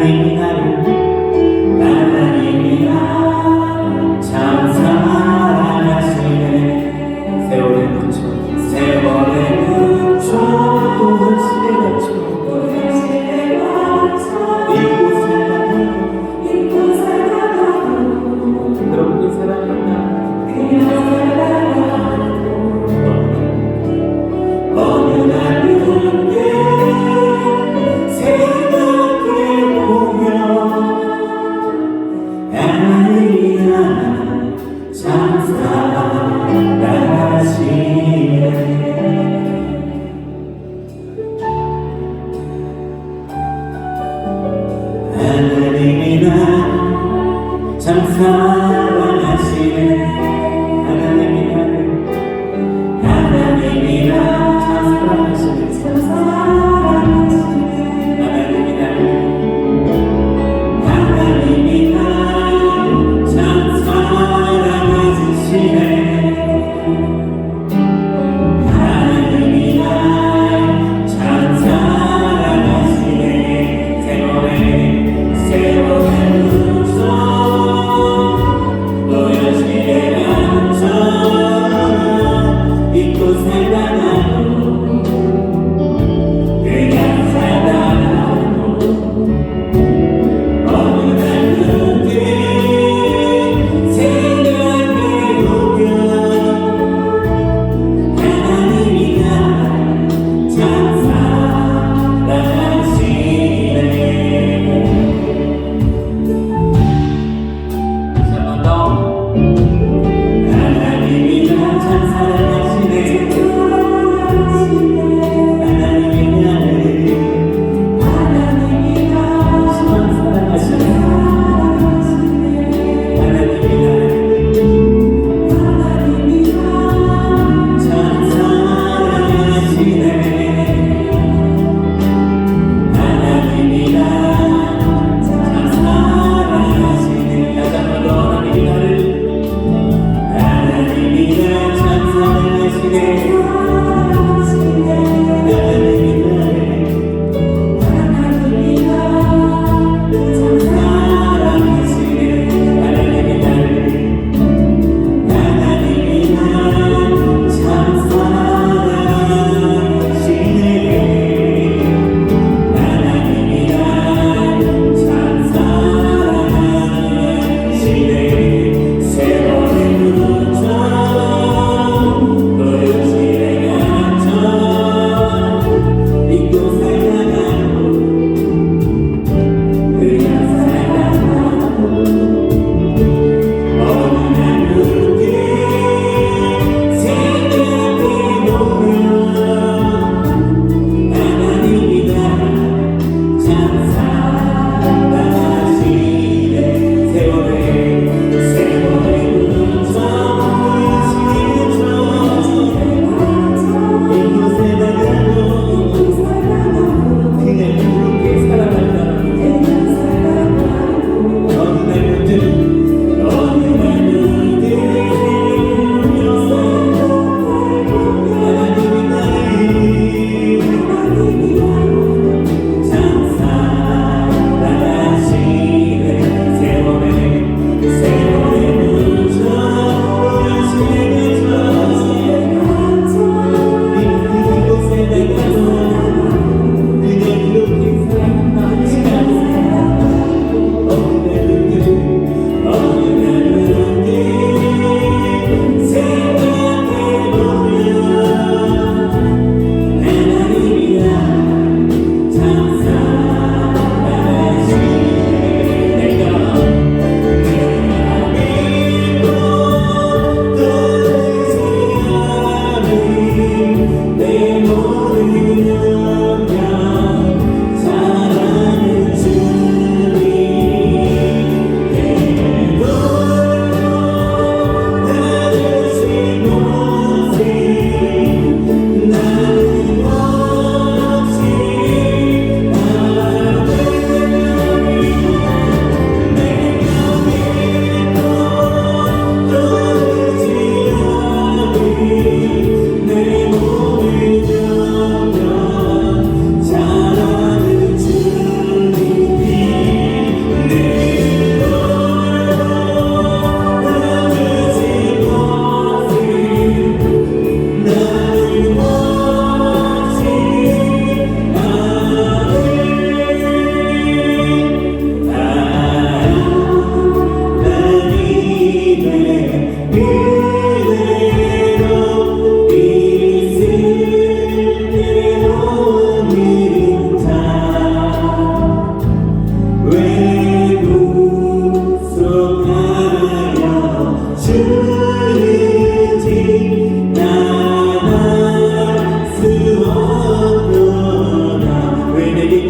하나님이 나를 참 사랑하시네. 세월의 무초 하나님이 나를 참 사랑하시네. 하나님이 나를 참 사랑하시네. 하나님이 나를 참 사랑하시네. 하나님이 나를 참 사랑하시네. 세월의 무서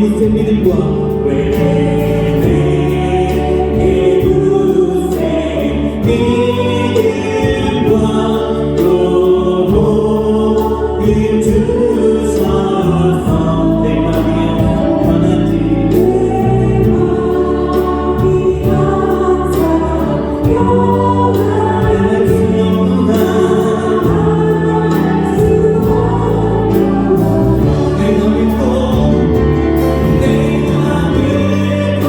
굳은 믿음과 내 굳은 믿음과 또 복을 주셔서 내 맘이 편하지 내가 믿고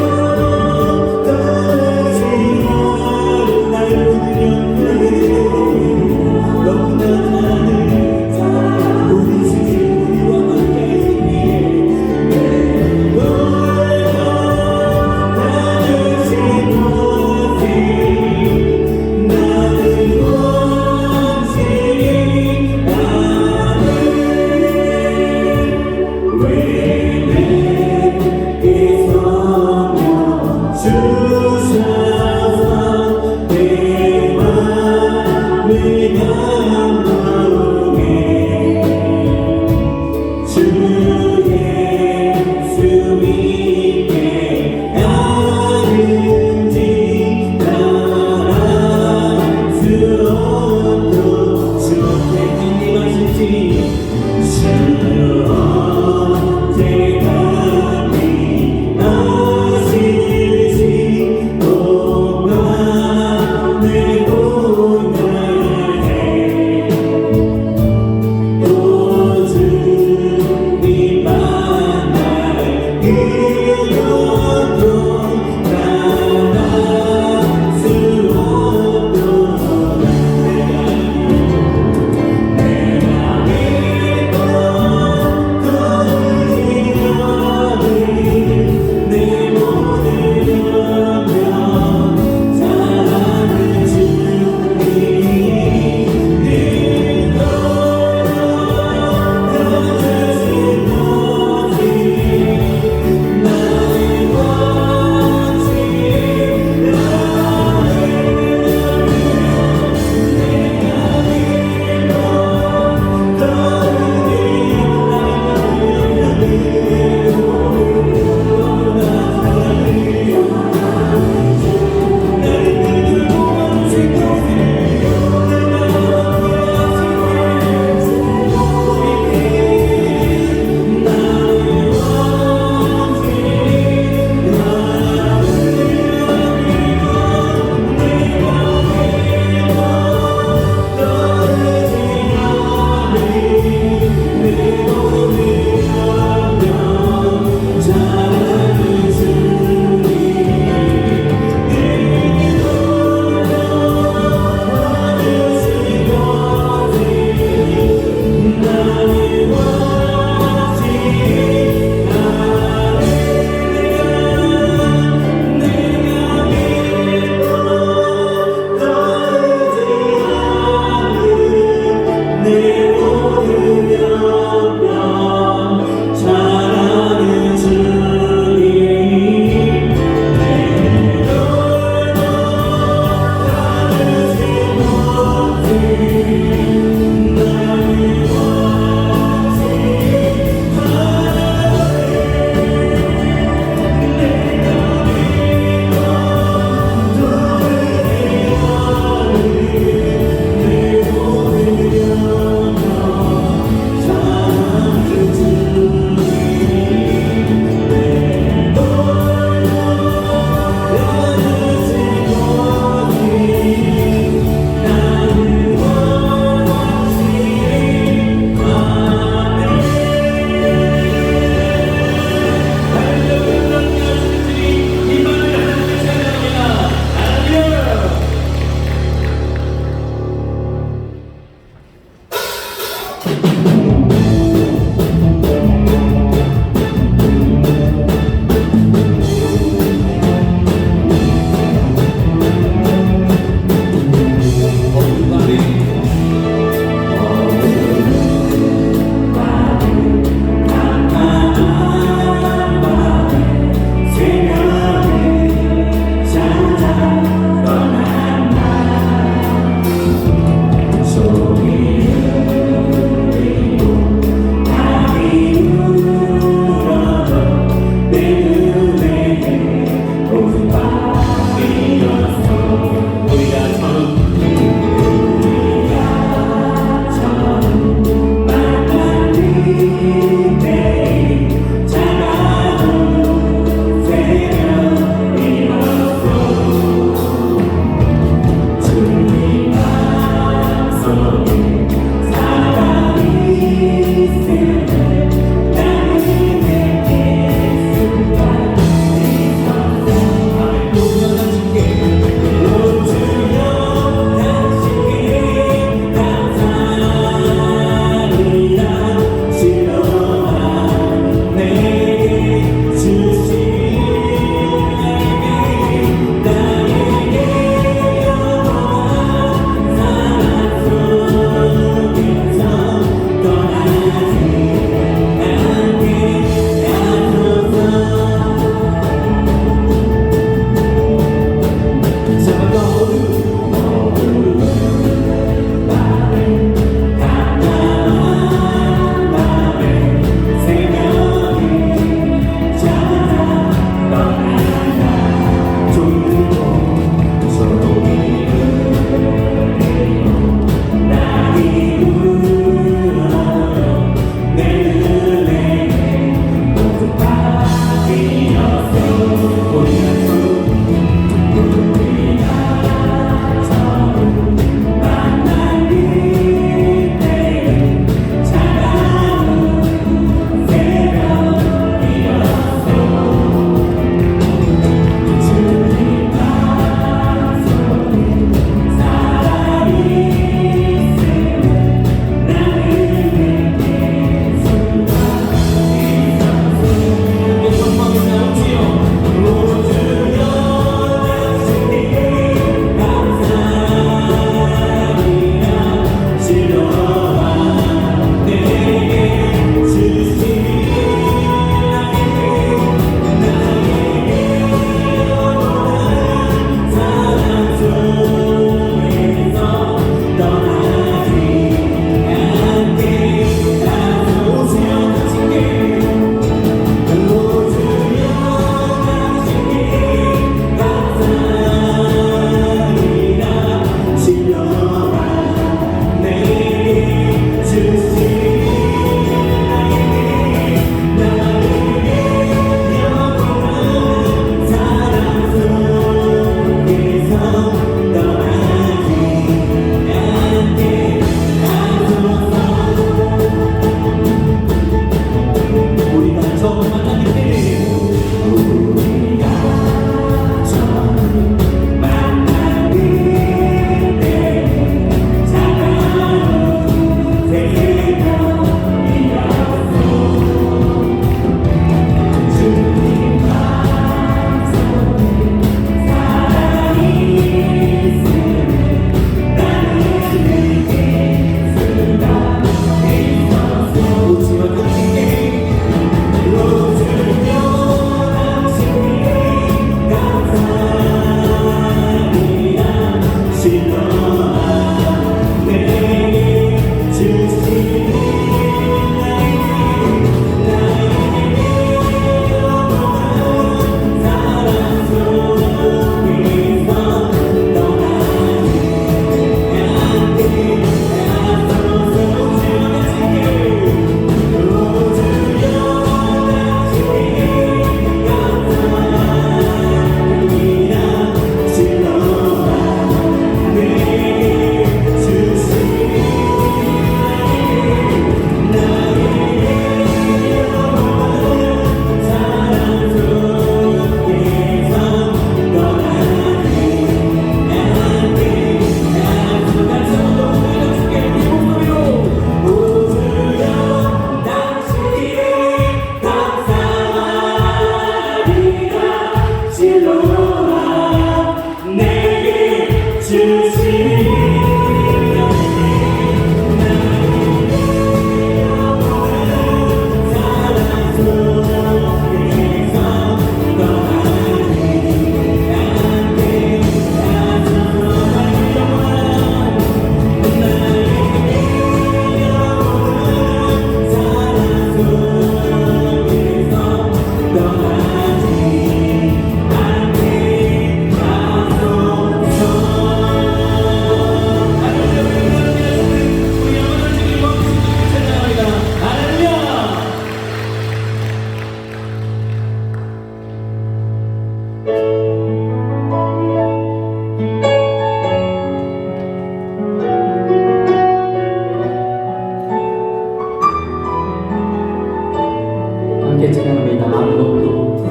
아닙니다. 아무것도.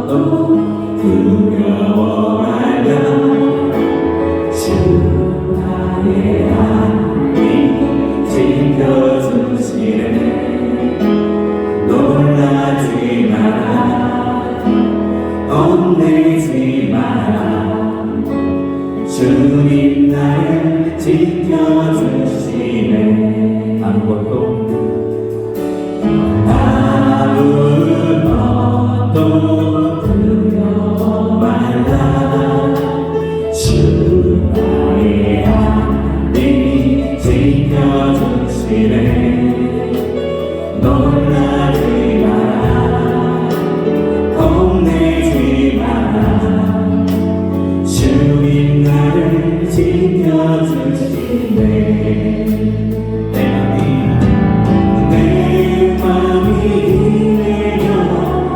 아무것도 두려워 말라. 주 나의 하나님 지켜주시네. 놀라지 마라, 얽매지 마라. 주님 나를 지켜주시네. 아무것도 아무것도 두려워 말라. 주 나의 하나님이 지켜주시네. 놀라지 마라, 겁내지 마라. 주님 나를 지켜주시네. 내 맘이 내려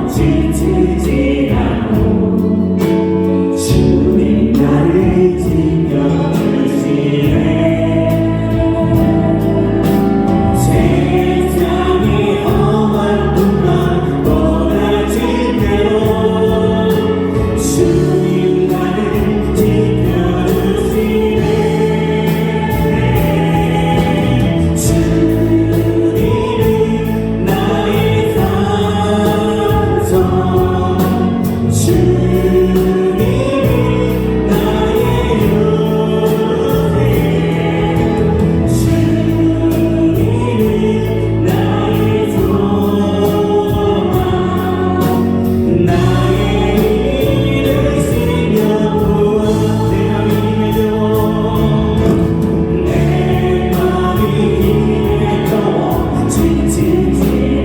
지치지 않고 주님 나를 지켜주시네. 세상이 험한 풍랑 몰아칠 때로 주님 나를 지켜주시네. 주님은 나의 산성, 주님은 나의 요새, 주님은 나의 소망, 나의 일을 쓰며 구원. 내 맘이 힘에 지치지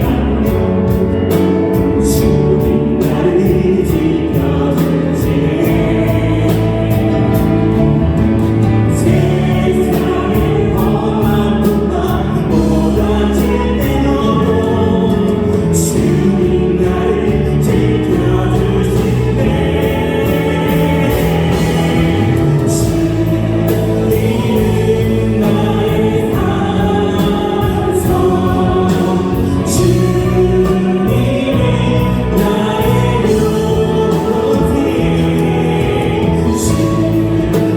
않고 주님 나를 지켜주시네. 세상의 험한 풍랑 몰아칠 때도 주님 나를 지켜주시네. 주님은 나의 산성, 주님은 나의 요새, 주님은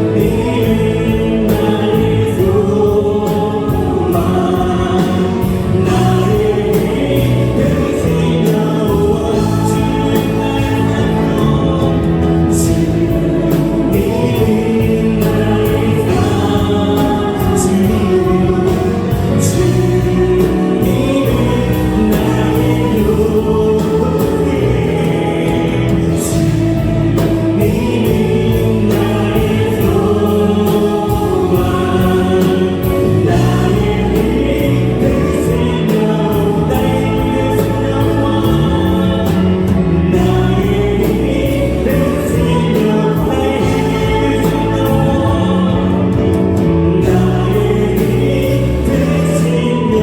나의 소망, 나의 힘쓰며 주님 나의 산성, 주님은 나의 산, 주님은 나의 요새, 주님은 나의 소망, 나의 힘쓰며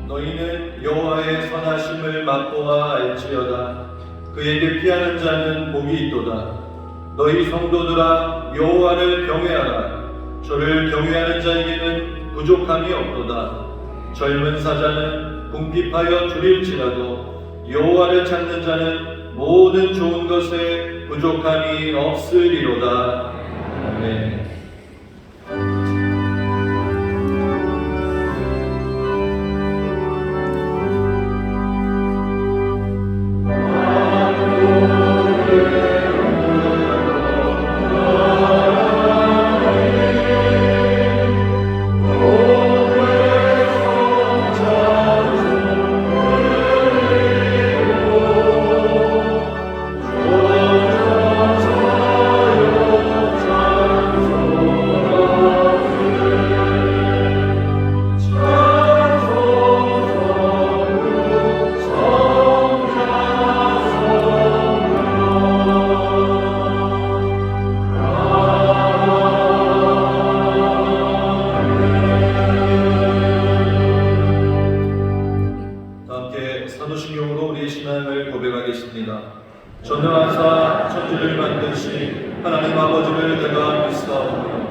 너희는 여호와의 선하심을 맛보아 알지어다. 그에게 피하는 자는 복이 있도다. 너희 성도들아 여호와를 경외하라. 저를 경외하는 자에게는 부족함이 없도다. 젊은 사자는 궁핍하여 줄일지라도 여호와를 찾는 자는 모든 좋은 것에 부족함이 없으리로다. 아멘. 우리의 신앙을 고백하겠습니다. 전능하사 천지를 만드신 하나님 아버지를 내가 믿사오며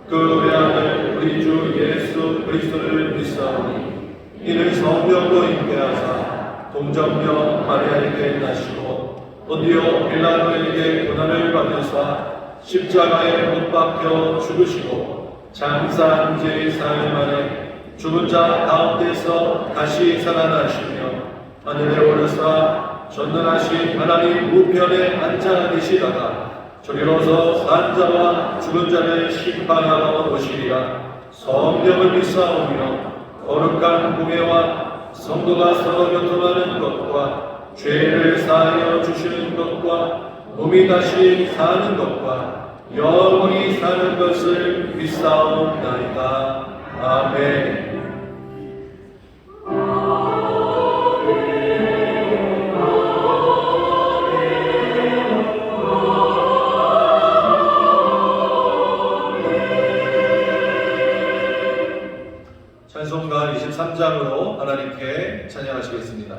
그 외아들 우리 주 예수 그리스도를 믿사오니 이는 성령으로 잉태하사 동정녀 마리아에게 나시고 본디오 빌라도에게 고난을 받으사 십자가에 못 박혀 죽으시고 장사한 지 사흘 만에 죽은 자 가운데서 다시 살아나시며 하늘에 오르사 전능하신 하나님 우편에 앉아 계시다가 저리로서 산 자와 죽은 자를 심판하러 오시리라. 성령을 믿사오며 거룩한 공예와 성도가 서로 교통하는 것과 죄를 사하여 주시는 것과 몸이 다시 사는 것과 영원히 사는 것을 믿사옵나이다. 아멘. 찬송가 23장으로 하나님께 찬양하시겠습니다.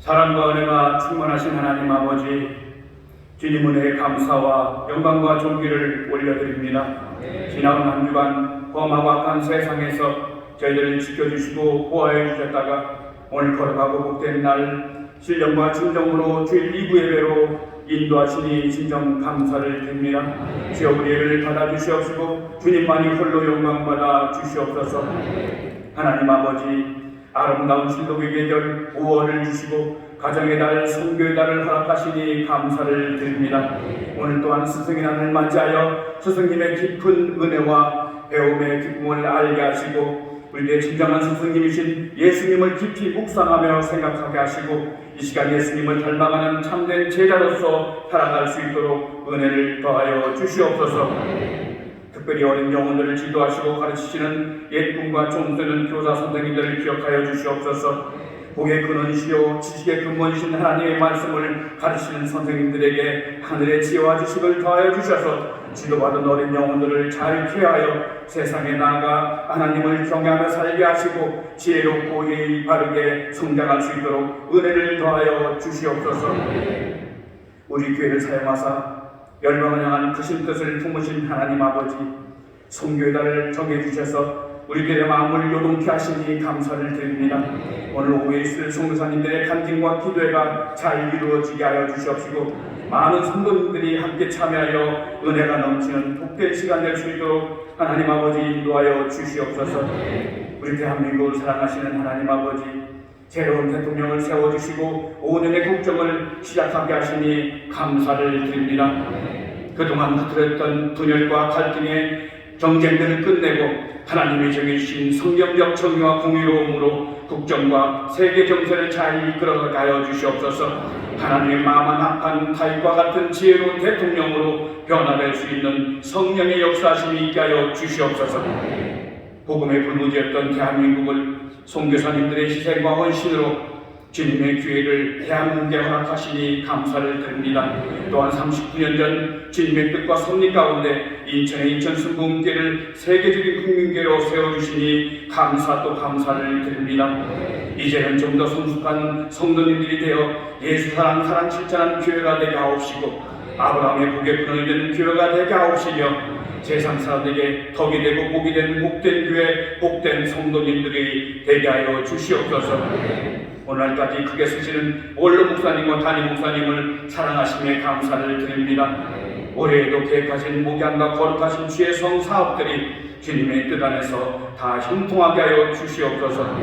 사랑과 은혜가 충만하신 하나님 아버지, 주님 은혜의 감사와 영광과 존귀를 올려드립니다. 지나온 한 주간 험하고 악한 세상에서 저희들을 지켜주시고 보호해 주셨다가 오늘 걸어가고 복된 날 신령과 진정으로 주일 2부 예배로 인도하시니 진정 감사를 드립니다. 주여 우리를 받아주시옵시고 주님만이 홀로 영광받아 주시옵소서. 하나님 아버지, 아름다운 신도의 계절 5월을 주시고 가정의 달, 선교의 달을 허락하시니 감사를 드립니다. 오늘 또한 스승의 날을 맞이하여 스승님의 깊은 은혜와 배움의 기쁨을 알게 하시고 우리의 진정한 스승님이신 예수님을 깊이 묵상하며 생각하게 하시고 이 시간 예수님을 닮아가는 참된 제자로서 살아갈 수 있도록 은혜를 더하여 주시옵소서. 특별히 어린 영혼들을 지도하시고 가르치시는 옛꿈과 종쓰는 교사 선생님들을 기억하여 주시옵소서. 복의 근원이시요 지식의 근본이신 하나님의 말씀을 가르치는 선생님들에게 하늘의 지혜와 지식을 더하여 주셔서 지도받은 어린 영혼들을 잘 케어하여 세상에 나아가 하나님을 경외하며 살게 하시고 지혜롭고 예의 바르게 성장할 수 있도록 은혜를 더하여 주시옵소서. 우리 교회를 사용하사 열방을 향한 크신 뜻을 품으신 하나님 아버지, 선교의 달을 정해주셔서 우리들의 마음을 요동케 하시니 감사를 드립니다. 오늘 오후에 있을 성도사님들의 간증과 기도회가 잘 이루어지게 하여 주시옵시고 많은 성도님들이 함께 참여하여 은혜가 넘치는 복된 시간 될 수 있도록 하나님 아버지 인도하여 주시옵소서. 우리 대한민국을 사랑하시는 하나님 아버지, 새로운 대통령을 세워주시고 5년의 국정을 시작하게 하시니 감사를 드립니다. 그동안 흐트렸던 분열과 갈등의 경쟁들을 끝내고 하나님이 정해주신 성경적 정의와 공의로움으로 국정과 세계 정세를 잘 이끌어가게 하여 주시옵소서. 하나님의 마음만 합한 다윗과 같은 지혜로운 대통령으로 변화될 수 있는 성령의 역사하심이 있게 하여 주시옵소서. 복음의 불무지였던 대한민국을 선교사님들의 희생과 헌신으로 주님의 기회를 대한민국에 허락하시니 감사를 드립니다. 또한 39년 전 주님의 뜻과 섭리 가운데 인천의 인천 순복음교회를 세계적인 국민교회로 세워주시니 감사 또 감사를 드립니다. 이제는 좀 더 성숙한 성도님들이 되어 예수 사랑 실천하는 교회가 되게 하옵시고 아브라함의 복에 근원이 되는 교회가 되게 하옵시며 세상 사람들에게 덕이 되고 복이 되는 복된 교회, 복된 성도님들이 되게 하여 주시옵소서. 오늘까지 크게 쓰시는 원로 목사님과 담임 목사님을 사랑하시며 감사를 드립니다. 올해에도 계획하신 목양과 거룩하신 주의 성 사업들이 주님의 뜻 안에서 다 형통하게 하여 주시옵소서.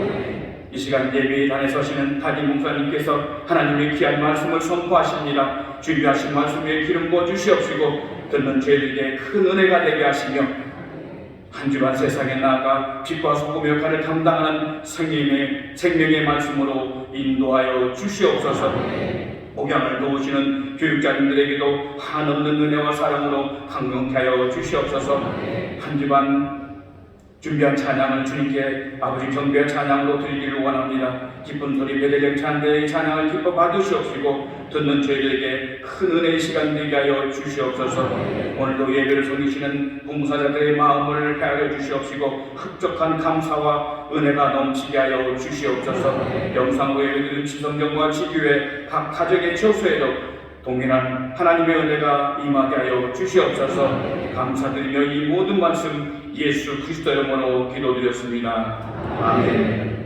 이 시간 예배의 단에 서시는 담임 목사님께서 하나님의 귀한 말씀을 선포하십니다. 준비하신 말씀에 기름 부어 주시옵시고 듣는 저희에게 큰 은혜가 되게 하시며 한 주간 세상에 나아가 빛과 소금의 역할을 감당하는 생명의 말씀으로 인도하여 주시옵소서. 목양을 도우시는 교육자님들에게도 한없는 은혜와 사랑으로 강건케 하여 주시옵소서. 한 주간 준비한 찬양을 주님께 아버지 경배의 찬양으로 드리기를 원합니다. 기쁜 소리 베들레헴 찬대의 찬양을 기뻐 받으시옵시고 듣는 저희에게 큰 은혜의 시간 되게 하여 주시옵소서. 오늘도 예배를 섬기시는 봉사자들의 마음을 헤아려 주시옵시고 흡족한 감사와 은혜가 넘치게 하여 주시옵소서. 영상으로 예배드리는 지성경과 지교회 각 가정의 처소에도 동일한 하나님의 은혜가 임하게 하여 주시옵소서. 감사드리며 이 모든 말씀 예수 그리스도 이름으로 기도드렸습니다. 아멘.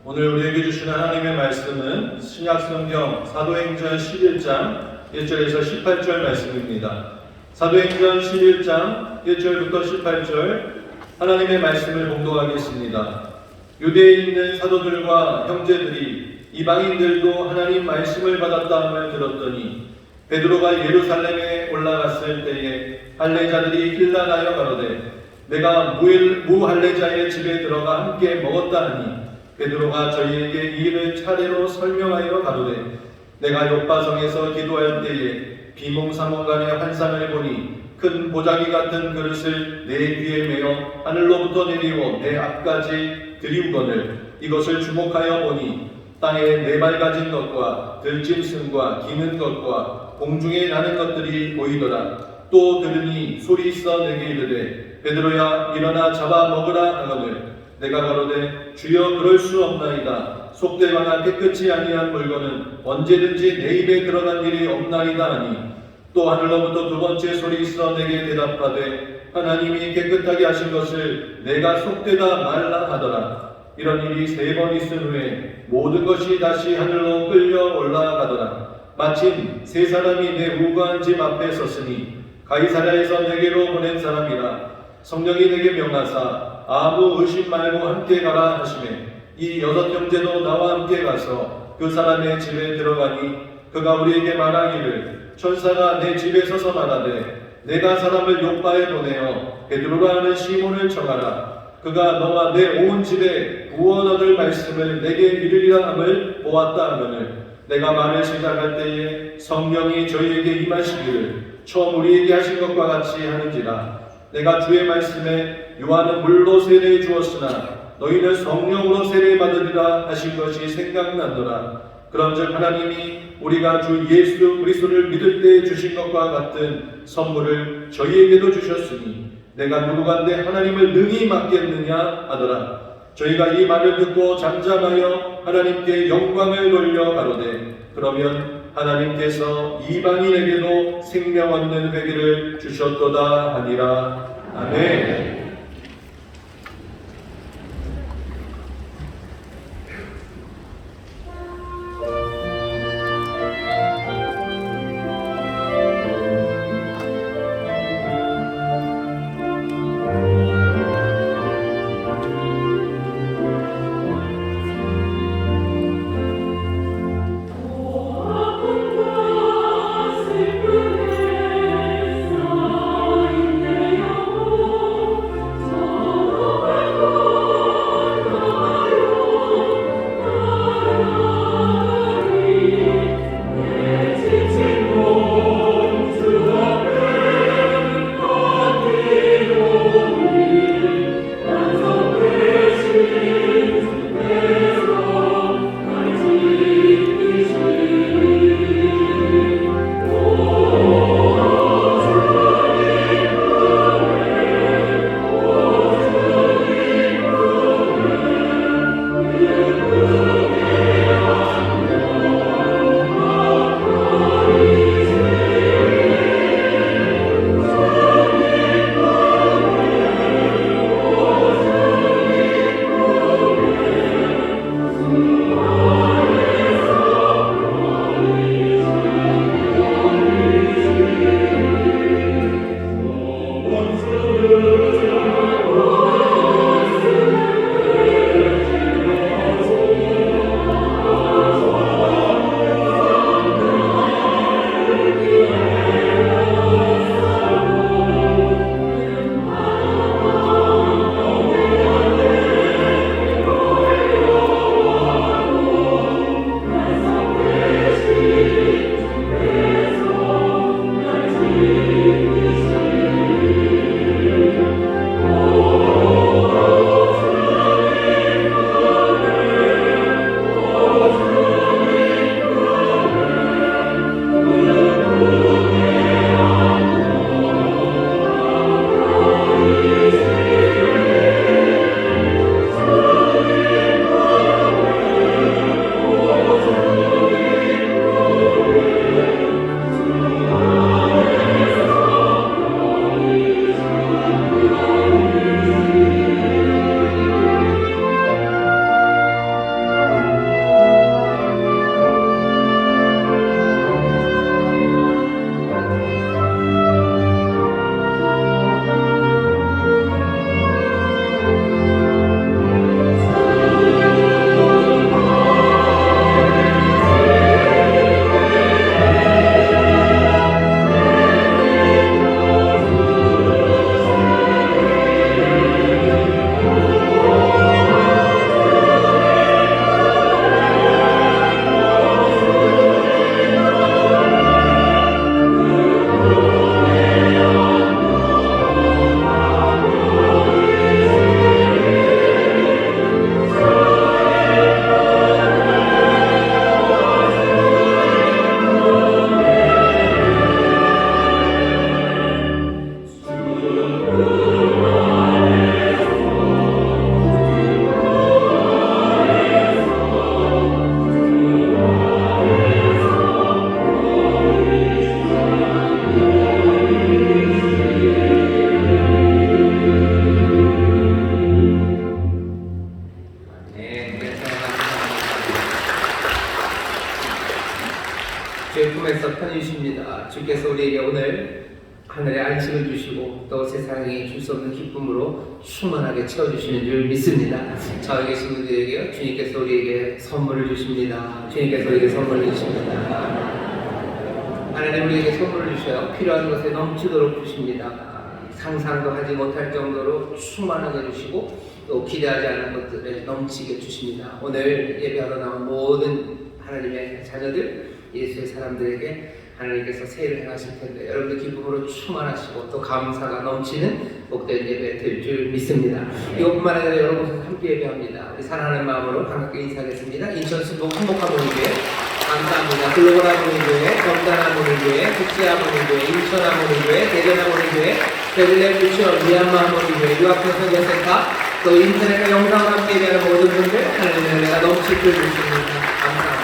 오늘 우리에게 주시는 하나님의 말씀은 신약성경 사도행전 11장 1절에서 18절 말씀입니다. 사도행전 11장 1절부터 18절 하나님의 말씀을 봉독하겠습니다. 유대에 있는 사도들과 형제들이 이방인들도 하나님 말씀을 받았다함을 들었더니 베드로가 예루살렘에 올라갔을 때에 할례자들이 힐난하여 가로되 내가 무할례자의 집에 들어가 함께 먹었다 하니 베드로가 저희에게 이 일을 차례로 설명하여 가로되 내가 요파성에서 기도할 때에 비몽사몽간의 환상을 보니 큰 보자기 같은 그릇을 내 귀에 메어 하늘로부터 내리워 내 앞까지 들이우거늘 이것을 주목하여 보니 땅에 네 발 가진 것과 들짐승과 기는 것과 공중에 나는 것들이 보이더라. 또 들으니 소리 있어 내게 이르되 베드로야 일어나 잡아 먹으라 하거늘 내가 가로되 주여 그럴 수 없나이다. 속되거나 깨끗이 아니한 물건은 언제든지 내 입에 들어간 일이 없나이다 하니 또 하늘로부터 두 번째 소리 있어 내게 대답하되 하나님이 깨끗하게 하신 것을 내가 속되다 말라 하더라. 이런 일이 3번 있은 후에 모든 것이 다시 하늘로 끌려 올라가더라. 마침 3사람이 내 우거한 집 앞에 섰으니 가이사랴에서 내게로 보낸 사람이라. 성령이 내게 명하사 아무 의심 말고 함께 가라 하시매 이 6 형제도 나와 함께 가서 그 사람의 집에 들어가니 그가 우리에게 말하기를 천사가 내 집에 서서 말하되 내가 사람을 요파에 보내어 베드로라 하는 시몬을 청하라. 그가 너와 내 온 집에 구원 얻을 말씀을 내게 이르리라 함을 보았다 하거늘 내가 말을 시작할 때에 성령이 저희에게 임하시기를 처음 우리에게 하신 것과 같이 하는지라. 내가 주의 말씀에 요한은 물로 세례해 주었으나 너희는 성령으로 세례 받으리라 하신 것이 생각나더라. 그런즉 하나님이 우리가 주 예수 그리스도를 믿을 때 주신 것과 같은 선물을 저희에게도 주셨으니 내가 누구간데 하나님을 능히 맡겠느냐 하더라. 저희가 이 말을 듣고 잠잠하여 하나님께 영광을 돌려 가로되 그러면 하나님께서 이방인에게도 생명 얻는 회개를 주셨도다 하니라. 아멘. 품에서 편히십니다. 주께서 우리에게 오늘 하늘의 안식을 주시고 또 세상이 줄 수 없는 기쁨으로 충만하게 채워주시는 줄 믿습니다. 저에 계신 분들에게 주님께서 우리에게 선물을 주십니다. 주님께서 우리에게 선물을 주십니다. 하나님 우리에게 선물을 주셔요. 필요한 것에 넘치도록 주십니다. 상상도 하지 못할 정도로 충만하게 주시고 또 기대하지 않은 것들에 넘치게 주십니다. 오늘 예배하러 나온 모든 하나님의 자녀들, 예수의 사람들에게 하나님께서 세일을 행하실 텐데 여러분들 기쁨으로 충만하시고 또 감사가 넘치는 복된 예배 될 줄 믿습니다. 이것뿐만 아니라 여러 곳에서 함께 예배합니다. 우리 사랑하는 마음으로 반갑게 인사하겠습니다. 인천 순복 행복한 모임교회 감사합니다. 글로벌 하모니교회, 검단 하모니교회, 국제 하모니교회, 인천 하모니교회, 대전 하모니교회, 베들레헴 유치원, 미얀마 하모니교회, 유학교선교센터, 또 인터넷과 영상을 함께 예배하는 모든 분들 하나님의 은혜가 넘칠 줄 믿습니다. 감사합니다.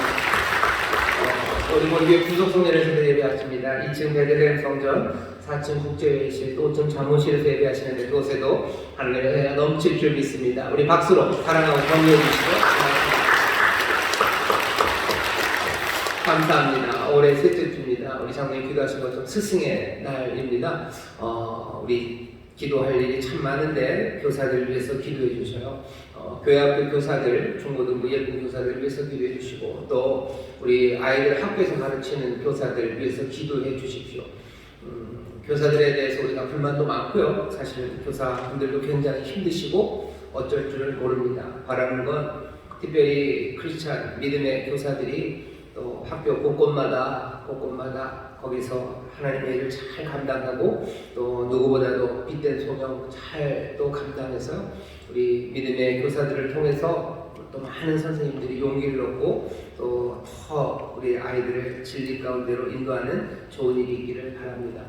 우리 모두의 구속성전에서 예배하십니다. 2층 베들레헴 성전, 4층 국제회의실, 또 5층 사무실에서 예배하시는데 그곳에도 하나님의 은혜가 넘칠 줄 믿습니다. 우리 박수로 사랑하고 격려해 주시고 감사합니다. 올해 셋째 주입니다. 우리 장로님 기도하신 것처럼 스승의 날입니다. 우리 기도할 일이 참 많은데 교사들 위해서 기도해 주셔요. 교회 학교 교사들, 중고등부 예쁜 교사들 위해서 기도해 주시고 또 우리 아이들 학교에서 가르치는 교사들 위해서 기도해 주십시오. 교사들에 대해서 우리가 불만도 많고요. 사실 교사분들도 굉장히 힘드시고 어쩔 줄을 모릅니다. 바라는 건 특별히 크리스찬 믿음의 교사들이 또 학교 곳곳마다 거기서 하나님의 일을 잘 감당하고 또 누구보다도 빛된 소명 잘 또 감당해서 우리 믿음의 교사들을 통해서 또 많은 선생님들이 용기를 얻고 또 더 우리 아이들을 진리 가운데로 인도하는 좋은 일이 있기를 바랍니다.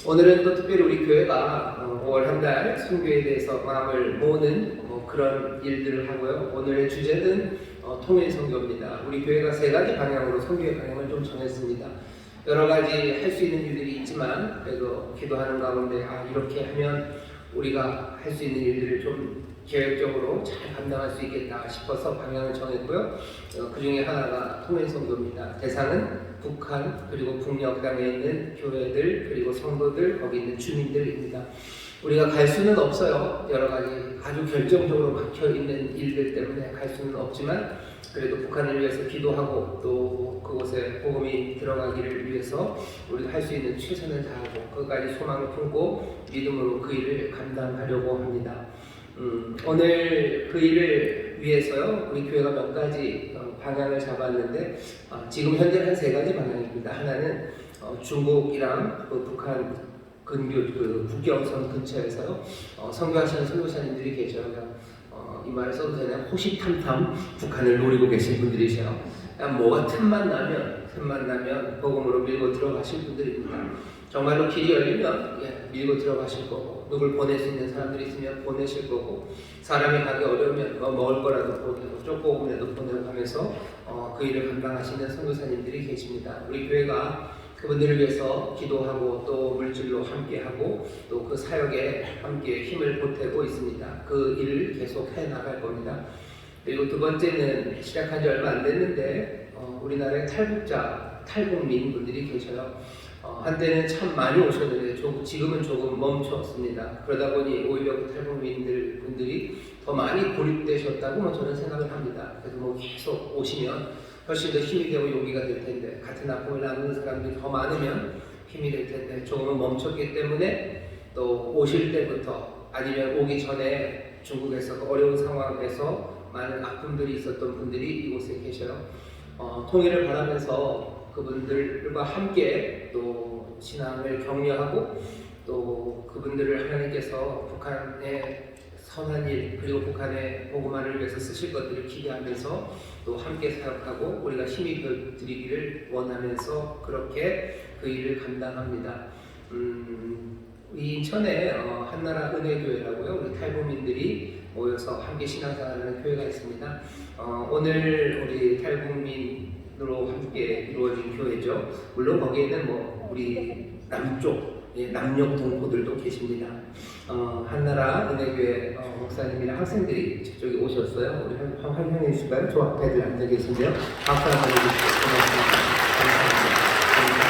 오늘은 또 특별히 우리 교회가 5월 한 달 선교에 대해서 마음을 모으는 그런 일들을 하고요. 오늘의 주제는 통일 선교입니다. 우리 교회가 3가지 방향으로 선교의 방향을 좀 정했습니다. 여러 가지 할 수 있는 일들이 있지만 그래도 기도하는 가운데 이렇게 하면 우리가 할 수 있는 일들을 좀 계획적으로 잘 감당할 수 있겠다 싶어서 방향을 정했고요. 그 중에 하나가 통일 선교입니다. 대상은 북한 그리고 북녘 땅에 있는 교회들 그리고 성도들 거기 있는 주민들입니다. 우리가 갈 수는 없어요. 여러 가지 아주 결정적으로 막혀 있는 일들 때문에 갈 수는 없지만 그래도 북한을 위해서 기도하고 또 그곳에 복음이 들어가기를 위해서 우리가 할 수 있는 최선을 다하고 그까지 소망을 품고 믿음으로 그 일을 감당하려고 합니다. 오늘 그 일을 위해서요 우리 교회가 몇 가지 방향을 잡았는데 지금 현재는 한 3가지 방향입니다. 하나는 중국이랑 북한 국경선 근처에서요 선교하시는 선교사님들이 계셔요. 이 말을 써도 되나요? 호시탐탐 북한을 노리고 계신 분들이셔요. 그냥 뭐가 틈만 나면 복음으로 밀고 들어가실 분들입니다. 정말로 길이 열리면 밀고 들어가실 거고 누굴 보낼 수 있는 사람들이 있으면 보내실 거고 사람이 가기 어려우면 먹을 거라도 보내고 조금이라도 보내고 하면서 그 일을 감당하시는 선교사님들이 계십니다. 우리 교회가 그분들을 위해서 기도하고 또 물질로 함께하고 또 그 사역에 함께 힘을 보태고 있습니다. 그 일을 계속 해나갈 겁니다. 그리고 2번째는 시작한 지 얼마 안 됐는데 우리나라에 탈북민 분들이 계셔요. 한때는 참 많이 오셨는데 지금은 조금 멈췄습니다. 그러다 보니 오히려 그 탈북민들 분들이 더 많이 고립되셨다고 저는 생각을 합니다. 그래서 계속 오시면 훨씬 더 힘이 되고 용기가 될 텐데 같은 아픔을 나누는 사람들이 더 많으면 힘이 될 텐데 조금은 멈췄기 때문에 또 오실 때부터 아니면 오기 전에 중국에서 그 어려운 상황에서 많은 아픔들이 있었던 분들이 이곳에 계셔요. 통일을 바라면서 그분들과 함께 또 신앙을 격려하고 또 그분들을 하나님께서 북한의 선한 일 그리고 북한의 복음화를 위해서 쓰실 것들을 기대하면서 또 함께 사역하고 우리가 힘이 드리기를 원하면서 그렇게 그 일을 감당합니다. 우리 인천에 한나라 은혜교회라고요. 우리 탈북민들이 모여서 함께 신앙생활하는 교회가 있습니다. 오늘 우리 탈북민으로 함께 이루어진 교회죠. 물론 거기에는 우리 남쪽 남녘 동포들도 계십니다. 한나라 은혜교회 목사님이랑 학생들이 저쪽에 오셨어요. 우리 환영해 주실까요? 저 앞에 앉아 계신데요. 박수 한번 해주시죠. 고맙습니다. 감사합니다.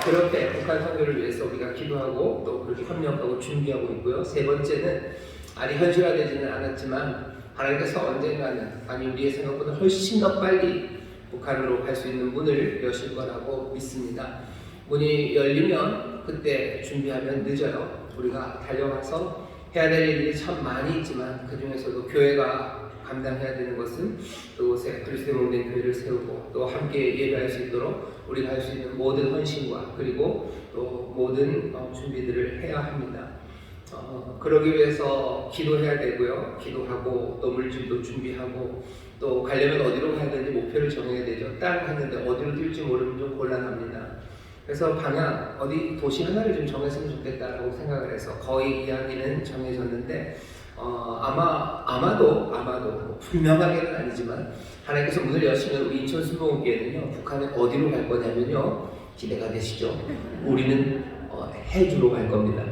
그렇게 북한 선교를 위해서 우리가 기도하고 또 그렇게 협력하고 준비하고 있고요. 세 번째는 아직 현실화되지는 않았지만 하나님께서 언젠가는 아니 우리의 생각보다 훨씬 더 빨리 북한으로 갈 수 있는 문을 여실 거라고 믿습니다. 문이 열리면 그때 준비하면 늦어요. 우리가 달려가서 해야 될 일이 참 많이 있지만 그 중에서도 교회가 감당해야 되는 것은 그곳에 그리스도의 몸된 교회를 세우고 또 함께 예배할 수 있도록 우리가 할 수 있는 모든 헌신과 그리고 또 모든 준비들을 해야 합니다. 그러기 위해서 기도해야 되고요. 기도하고 또 물질도 준비하고 또 가려면 어디로 가야 되는지 목표를 정해야 되죠. 땅 갔는데 어디로 뛸지 모르면 좀 곤란합니다. 그래서 방향, 어디 도시 하나를 좀 정했으면 좋겠다라고 생각을 해서 거의 이야기는 정해졌는데 아마도 뭐 분명하게는 아니지만 하나님께서 문을 여시면 우리 인천 순복음교회는요 북한에 어디로 갈 거냐면요 기대가 되시죠? 우리는 해주로 갈 겁니다.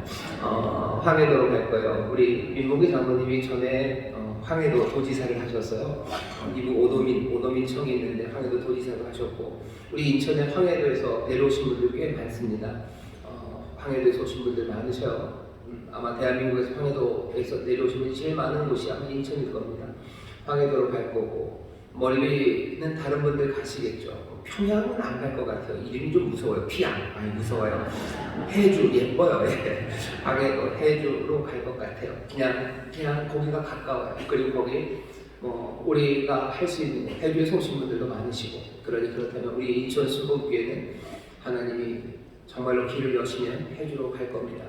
황해도로 갈 거예요. 우리 민목이 장로님이 전에 황해도 도지사를 하셨어요. 이분 오도민 청이 있는데 황해도 도지사를 하셨고 우리 인천의 황해도에서 내려오신 분들 꽤 많습니다. 황해도에서 오신 분들 많으셔요. 아마 대한민국에서 황해도에서 내려오신 분이 제일 많은 곳이 아마 인천일 겁니다. 황해도로 갈 거고 멀리는 다른 분들 가시겠죠. 평양은 안 갈 것 같아요. 이름이 좀 무서워요. 피양 많이 무서워요. 해주 예뻐요. 황해도 해주로 갈 것 같아요. 그냥 거기가 가까워요. 그리고 거기 우리가 할 수 있는 해주에서 오신 분들도 많으시고 그렇다면 우리 인천 순복교회는 하나님이 정말로 길을 여시면 해주로 갈 겁니다.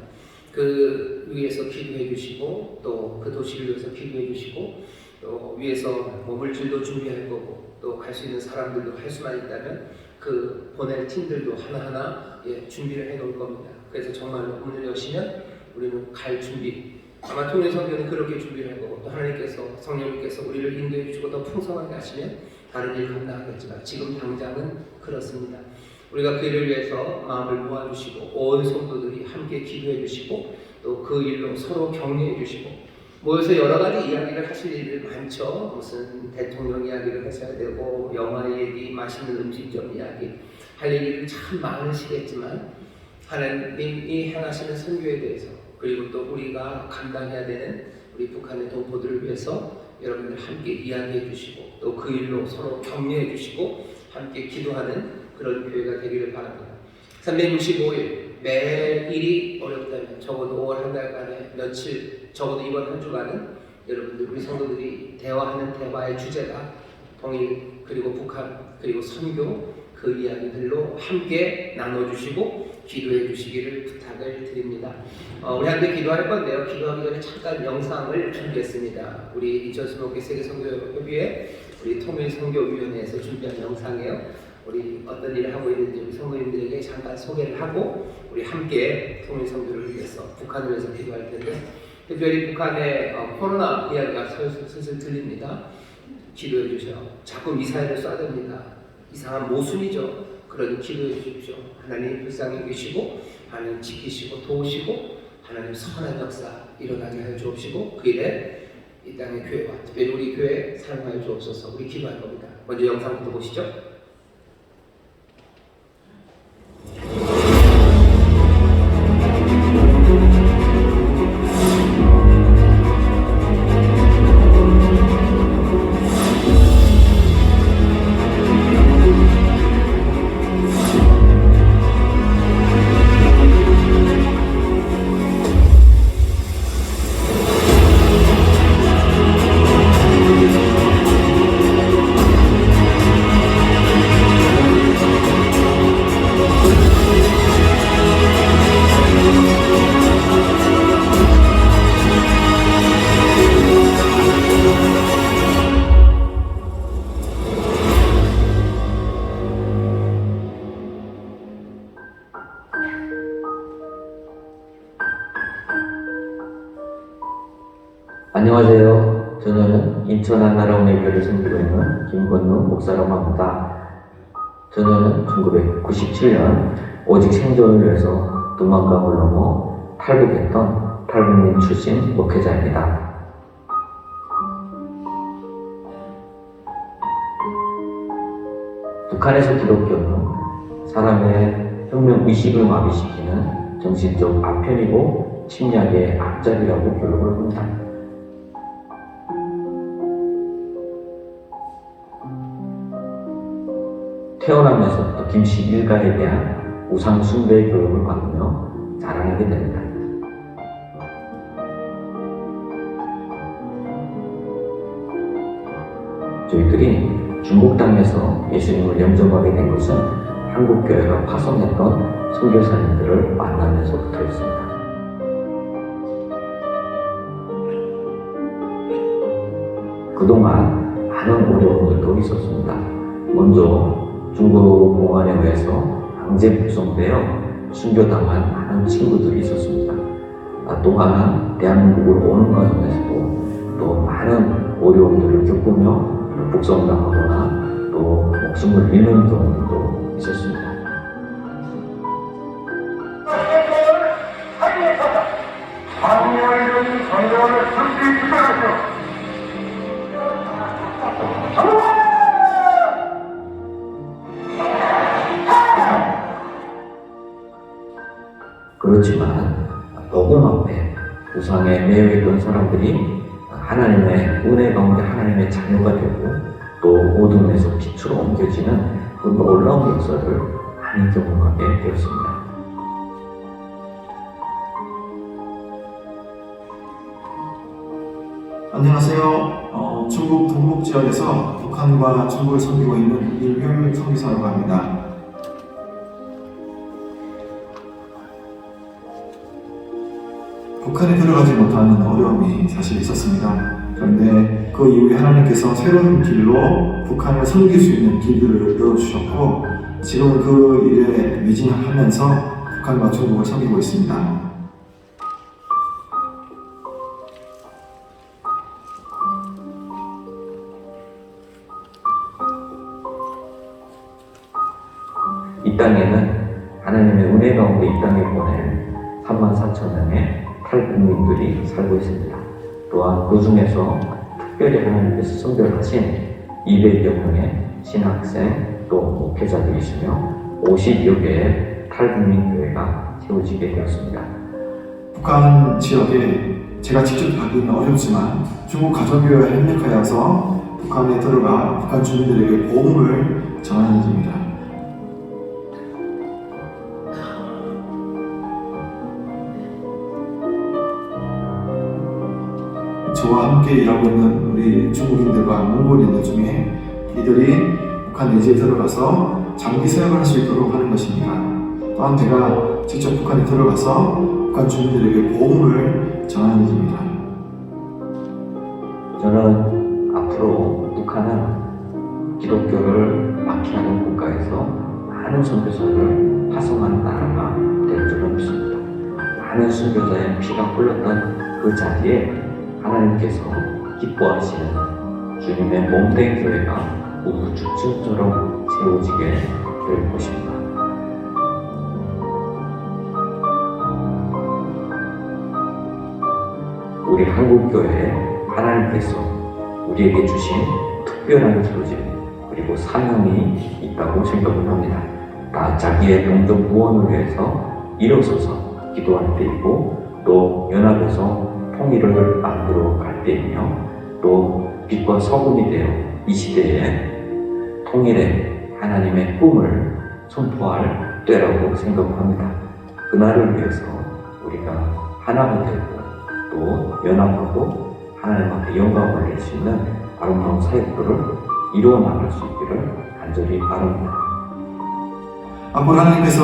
그 위에서 기도해 주시고 또 그 도시를 위해서 기도해 주시고 또 위에서 물질도 준비할 거고 또 갈 수 있는 사람들도 할 수만 있다면 그 보낼 팀들도 하나하나 준비를 해 놓을 겁니다. 그래서 정말로 문을 여시면 우리는 갈 준비 아마 통일선교는 그렇게 준비를 할 거고 또 하나님께서 성령님께서 우리를 인도해 주시고 더 풍성하게 하시면 다른 일 감당하겠지만 지금 당장은 그렇습니다. 우리가 그 일을 위해서 마음을 모아주시고 온 성도들이 함께 기도해 주시고 또 그 일로 서로 격려해 주시고 모여서 여러 가지 이야기를 하실 일들 많죠. 무슨 대통령 이야기를 하셔야 되고 영화 얘기, 맛있는 음식점 이야기 할 일이 참 많으시겠지만 하나님이 행하시는 선교에 대해서 그리고 또 우리가 감당해야 되는 우리 북한의 동포들을 위해서 여러분들 함께 이야기해 주시고 또 그 일로 서로 격려해 주시고 함께 기도하는 그런 교회가 되기를 바랍니다. 365일 매일이 어렵다면 적어도 5월 한 달간에 며칠 적어도 이번 한 주간은 여러분들 우리 성도들이 대화하는 대화의 주제가 통일 그리고 북한 그리고 선교 그 이야기들로 함께 나눠주시고 기도해 주시기를 부탁을 드립니다. 우리 함께 기도할 건데요. 기도하기 전에 잠깐 영상을 준비했습니다. 우리 인천순복음교회 세계선교협의회 우리 통일선교위원회에서 준비한 영상이에요. 우리 어떤 일을 하고 있는지 우리 성도님들에게 잠깐 소개를 하고 우리 함께 통일선교를 위해서 북한을 위해서 기도할 텐데 특별히 북한의 코로나 이야기가 슬슬 들립니다. 기도해 주셔요. 자꾸 미사일을 쏴댑니다. 이상한 모순이죠. 그러니 기도해 주십시오. 하나님 불쌍히 계시고 하나님 지키시고 도우시고 하나님 선한 역사 일어나게 하여 주옵시고 그 일에 이 땅의 교회와 특별히 우리 교회 사용하여 주옵소서. 우리 기도할 겁니다. 먼저 영상부터 보시죠. 안녕하세요. 저는 인천 한나라운의 교회를 섬기고 있는 김건우 목사라고 합니다. 저는 1997년 오직 생존을 위해서 도망감을 넘어 탈북했던 탈북민 출신 목회자입니다. 북한에서 기독교는 사람의 혁명 의식을 마비시키는 정신적 아편이고 침략의 앞잡이라고 교육을 합니다. 태어나면서부터 김씨 일가에 대한 우상 숭배 교육을 받으며 자라나게 됩니다. 저희들이 중국 땅에서 예수님을 영접하게 된 것은 한국 교회가 파송했던 선교사님들을 만나면서부터였습니다. 그동안 많은 어려움들도 있었습니다. 먼저 중국 공안에 의해서 강제 북송되어 순교당한 많은 친구들이 있었습니다. 또 하나 대한민국으로 오는 과정에서도 또 많은 어려움들을 겪으며 북송당하거나 또 목숨을 잃는 경우도 있었습니다. 그렇지만 복음 앞에 우상에 매여있던 사람들이 하나님의 은혜 가운데 하나님의 자녀가 되고 또 어둠에서 빛으로 옮겨지는 그 놀라운 역사를 많이 경험하게 되었습니다. 안녕하세요. 중국 동북 지역에서 북한과 중국을 섬기고 있는 일별 선교사라고 합니다. 북한에 들어가지 못하는 어려움이 사실 있었습니다. 그런데 그 이후에 하나님께서 새로운 길로 북한을 섬길 수 있는 길들을 열어주셨고 지금은 그 일에 매진하면서 북한과 중국을 섬기고 있습니다. 이 땅에는 하나님의 은혜 가운데 이 땅에 보낸 34,000명의 탈북민들이 살고 있습니다. 또한 그 중에서 특별히 하나님께서 선별하신 200여 명의 신학생 또 목회자들이 있으며 50여 개의 탈북민 교회가 세워지게 되었습니다. 북한 지역에 제가 직접 가기는 어렵지만 중국 가정교회와 협력하여서 북한에 들어가 북한 주민들에게 복음을 전하는 일입니다. 저와 함께 일하고 있는 우리 중국인들과 몽골인들 중에 이들이 북한 내지에 들어가서 장기 사역을 할 수 있도록 하는 것입니다. 또한 제가 직접 북한에 들어가서 북한 주민들에게 복음을 전하는 일입니다. 저는 앞으로 북한은 기독교를 막히하는 국가에서 많은 선교사를 파송하는 나라가 될 줄을 믿습니다. 많은 선교사의 피가 흘렀던 그 자리에 하나님께서 기뻐하시는 주님의 몸된 교회가 우후죽순처럼 세워지게 될 것입니다. 우리 한국교회에 하나님께서 우리에게 주신 특별한 기도질 그리고 사명이 있다고 생각을 합니다. 다 자기의 동족 구원을 위해서 일어서서 기도할 때이고 또 연합해서 통일을 만들어 갈 때이며 또 빛과 서금이 되어 이 시대에 통일의 하나님의 꿈을 선포할 때라고 생각합니다. 그날을 위해서 우리가 하나가 되고 또 연합하고 하나님 앞에 영광을 올릴 수 있는 아름다운 사역들을 이루어 나갈 수 있기를 간절히 바랍니다. 앞으로 하나님께서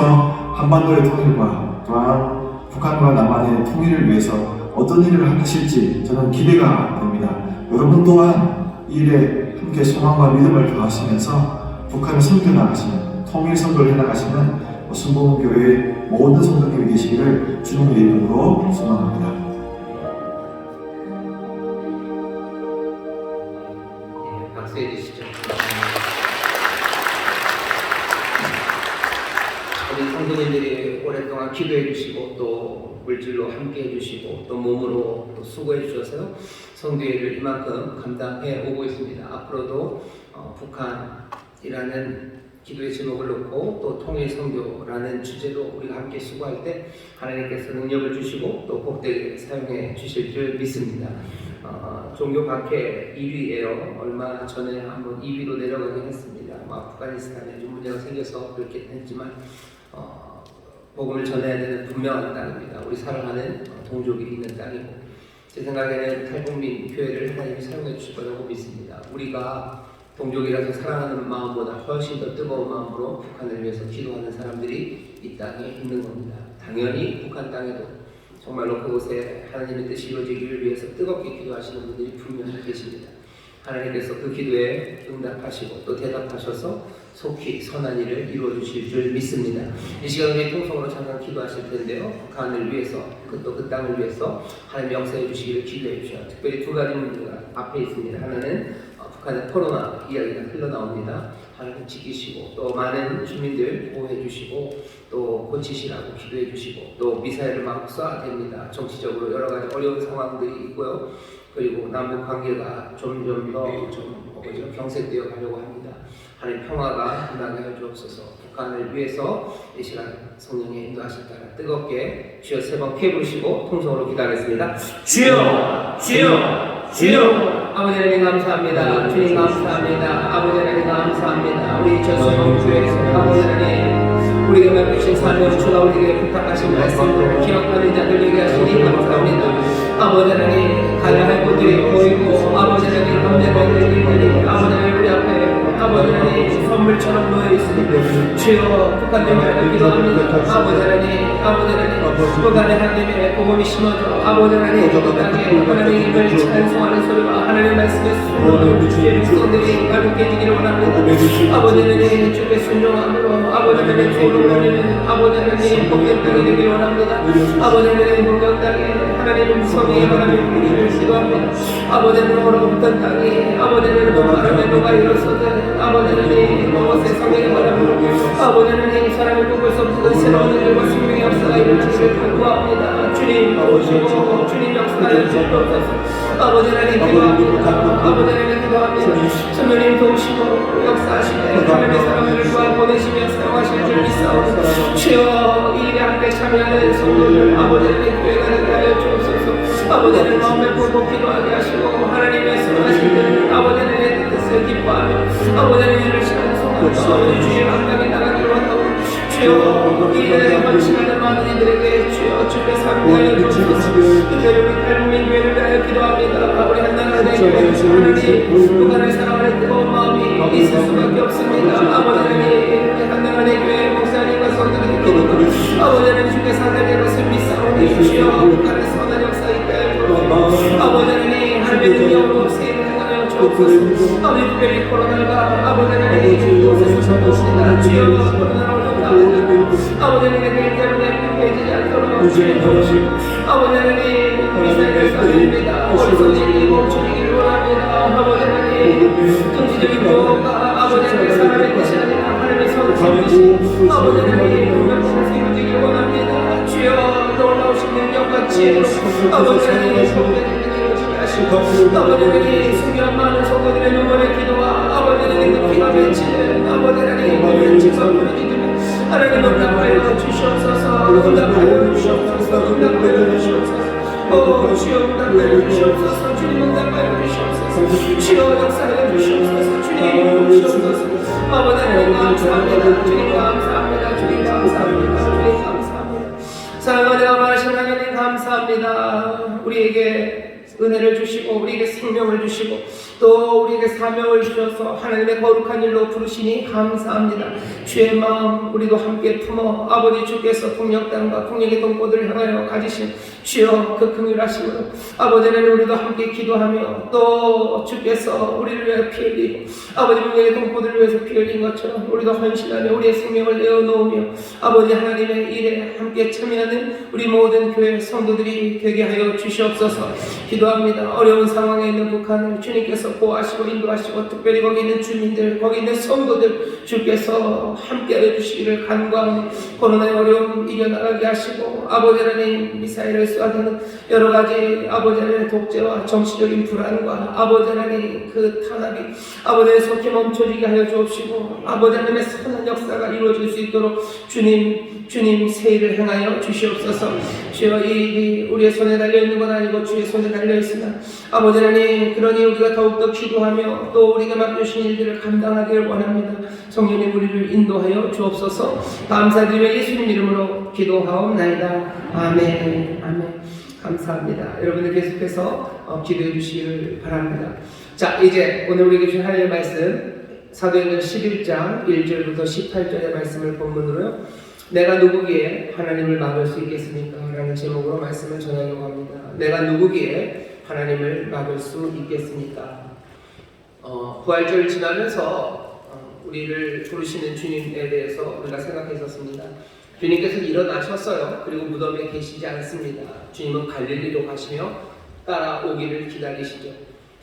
한반도의 통일과 또한 북한과 남한의 통일을 위해서 어떤 일을 하실지 저는 기대가 됩니다. 여러분 또한 이 일에 함께 소망과 믿음을 더하시면서 북한을 섬겨나가시는 통일 선도를 해나가시는 순복음교회의 모든 성도님이 되시기를 주님의 이름으로 소망합니다. 네, 박수해 주시죠. 우리 성도님들이 오랫동안 기도해 주시고 또 물질로 함께 해주시고 또 몸으로 또 수고해 주셔서 성교회를 이만큼 감당해 오고 있습니다. 앞으로도 북한이라는 기도의 제목을 놓고 또 통일 선교라는 주제로 우리가 함께 수고할 때 하나님께서 능력을 주시고 또 복되게 사용해 주실 줄 믿습니다. 종교 박해 2위예요. 얼마 전에 한번 2위로 내려가긴 했습니다. 아프가니스탄에 좀 문제가 생겨서 그렇게 했지만 복음을 전해야 되는 분명한 땅입니다. 우리 사랑하는 동족이 있는 땅이고 제 생각에는 탈북민 교회를 하나님이 사용해 주실 거라고 믿습니다. 우리가 동족이라서 사랑하는 마음보다 훨씬 더 뜨거운 마음으로 북한을 위해서 기도하는 사람들이 이 땅에 있는 겁니다. 당연히 북한 땅에도 정말로 그곳에 하나님의 뜻이 이루어지기를 위해서 뜨겁게 기도하시는 분들이 분명히 계십니다. 하나님께서 그 기도에 응답하시고 또 대답하셔서 속히 선한 일을 이루어 주실 줄 믿습니다. 이 시간 우리 통성으로 잠깐 기도하실 텐데요. 북한을 위해서 또 그 땅을 위해서 하나님 역사해 주시기를 기도해 주셔요. 특별히 두 가지 문제가 앞에 있습니다. 하나는 북한의 코로나 이야기가 흘러나옵니다. 하나님 지키시고 또 많은 주민들 보호해 주시고 또 고치시라고 기도해 주시고 또 미사일을 막 쏴댑니다. 정치적으로 여러 가지 어려운 상황들이 있고요. 그리고 남북 관계가 점점 더 경색되어 가려고 합니다. 하나님 평화가 임하게 해 주옵소서. 북한을 위해서 이 시간 성령의 인도하실 따라 뜨겁게 주여 세 번 크게 부르시고 통성으로 기도하겠습니다. 주여! 주여! 주여! 아버지 하나님 감사합니다. 주님 감사합니다. 아버지 하나님 감사합니다. 우리 전성교회에서 아버지 하나님 우리에게 맡기신 사명 주가 우리에게 부탁하신 말씀을 기억하는 자들에게 하시니 감사합니다. 아버지 하나님 가야 할 곳들이 보이고 아버지 하나님 감내가 될 일들이 아버지 하나님 우리 앞에 아버지 하나님 선물처럼 놓여 있으니 주여 북한을 위하여 기도합니다. 아버지 하나님 북한의 하나님의 복음이 심어져 아버지 하나님 그 땅에 하나님을 찬송하는 소리와 하나님의 말씀의 수고로 주의 백성들이 가득해 지기를 원합니다. 아버지 하나님 주의 순종함으로 아버지 하나님 주로 보내는 아버지 하나님 복된 땅이 되기를 원합니다. 아버지 하나님 동력 땅에 하나님 성령의 바람이 불기를 기도합니다. 아버지 하나님 얼어붙은 땅에 아버지 하나님 바람에 누가 일어서든 아버지 하나님 무엇에 성령의 바람으로 아버지 하나님 사람이 꿈꿀 수 없는 새로운 일과 생명의 역사가 이루어지기를 간구합니다. 주님 도우시고 주님 역사하여 주옵소서. 아버지 하나님 기도합니다. 아버지 하나님 기도합니다. 성령님 도우시고 역사하시되 하나님의 사람들을 구하 보내시며 사용하실 줄 믿사옵니다. 주여 이 일에 함께 참여하는 성도들 아버지 하나님 교회가 되게 하여 주옵소서. 아버지 하나님 마음에 굴복 기도하게 하시고 하나님의 말씀하시는 아버지 하나님의 뜻을 기뻐하며 아버지 하나님을 찬송하며 주의 감당에 나가기를 원하고 주여 이 일에 헌신하는 많은 이들에게 주여 주의 삶을 주옵소서. 특별히 우리 탈북민 교회를 위하여 기도합니다. 우리 한나라의 교회에서 하나님 북한을 사랑하는 뜨거운 마음이 있을 수밖에 없습니다. 아버지 하나님 우리 한나라의 교회 목사님과 성도들이 기도합니다. 아버지 하나님 주께서 하나님의 것을 믿사오니 주여 북한의 선한 역사 있게 하여 아버지 하나님 하나님의 능력으로 세임을 행하여 주옵소서. 아버지 특별히 코로나가 아버지 하나님 이곳에서 전도합니다. 주여 코로나로 아버지 하나님 때문에 불쾌해지지 않도록 주님 도우시고 아버지 하나님 미사일을 쏴드립니다. 어리석이 멈추기를 원합니다. 아버지 하나님 정치적인 보호가 아버지 하나님 사람의 뜻이 아니라 하나님의 선하신 뜻이 아버지 하나님 분명히 세워지기를 원합니다. 주여 놀라우신 능력과 지혜로 아버지 하나님 복되는 이루어지게 하시고 아버지 하나님 순결한 많은 성도들의 눈물의 기도와 아버지 하나님 피가 맺히는 아버지 하나님 몸을 직접 부르짖으며 하나님 응답하여 주시옵소서. 응답하여 주시옵소서. 응답하여 주시옵소서. 주여 응답하여 주시옵소서. 주님 응답하여 주시옵소서. 주여 역사하여 주시옵소서. 주님 주시옵소서. 아버지 하나님 감사합니다. 주님 감사합니다. 주님 감사합니다. 주님 감사합니다. 사랑하는 아버지 하나님 감사합니다. 우리에게 은혜를 주시고 우리에게 생명을 주시고 또 우리에게 사명을 주셔서 하나님의 거룩한 일로 부르시니 감사합니다. 주의 마음 우리도 함께 품어 아버지 주께서 북녘 땅과 북녘의 동포들을 향하여 가지신 주여 그 긍휼하심으로 아버지는 우리도 함께 기도하며 또 주께서 우리를 위하여 피 흘리고 아버지 북녘의 동포들을 위해서 피 흘린 것처럼 우리도 헌신하며 우리의 생명을 내어놓으며 아버지 하나님의 일에 함께 참여하는 우리 모든 교회 성도들이 되게 하여 주시옵소서. 기도 기도합니다. 어려운 상황에 있는 북한을 주님께서 보호하시고 인도하시고 특별히 거기 있는 주민들, 거기 있는 성도들 주께서 함께하여 주시기를 간구하며 코로나의 어려움 이겨나가게 하시고 아버지 하나님 미사일을 쏘아대는 여러 가지 아버지 하나님의 독재와 정치적인 불안과 아버지 하나님 그 탄압이 아버지 하나님 속히 멈춰지게 하여 주옵시고 아버지 하나님의 선한 역사가 이루어질 수 있도록 주님 세일을 행하여 주시옵소서. 주여 이 일이 우리의 손에 달려있는 건 아니고 주의 손에 달려있으나 아버지 하나님 그러니 우리가 더욱더 기도하며 또 우리가 맡겨주신 일들을 감당하기를 원합니다. 성령님 우리를 인도하여 주옵소서. 감사드리며 예수님 이름으로 기도하옵나이다. 아멘. 아멘. 감사합니다. 여러분들 계속해서 기도해 주시기를 바랍니다. 자, 이제 오늘 우리에게 주신 하나님의 말씀 사도행전 11장 1절부터 18절의 말씀을 본문으로요. 내가 누구기에 하나님을 막을 수 있겠습니까? 라는 제목으로 말씀을 전하려고 합니다. 내가 누구기에 하나님을 막을 수 있겠습니까? 부활절 지나면서 우리를 부르시는 주님에 대해서 우리가 생각했었습니다. 주님께서 일어나셨어요. 그리고 무덤에 계시지 않습니다. 주님은 갈릴리로 가시며 따라오기를 기다리시죠.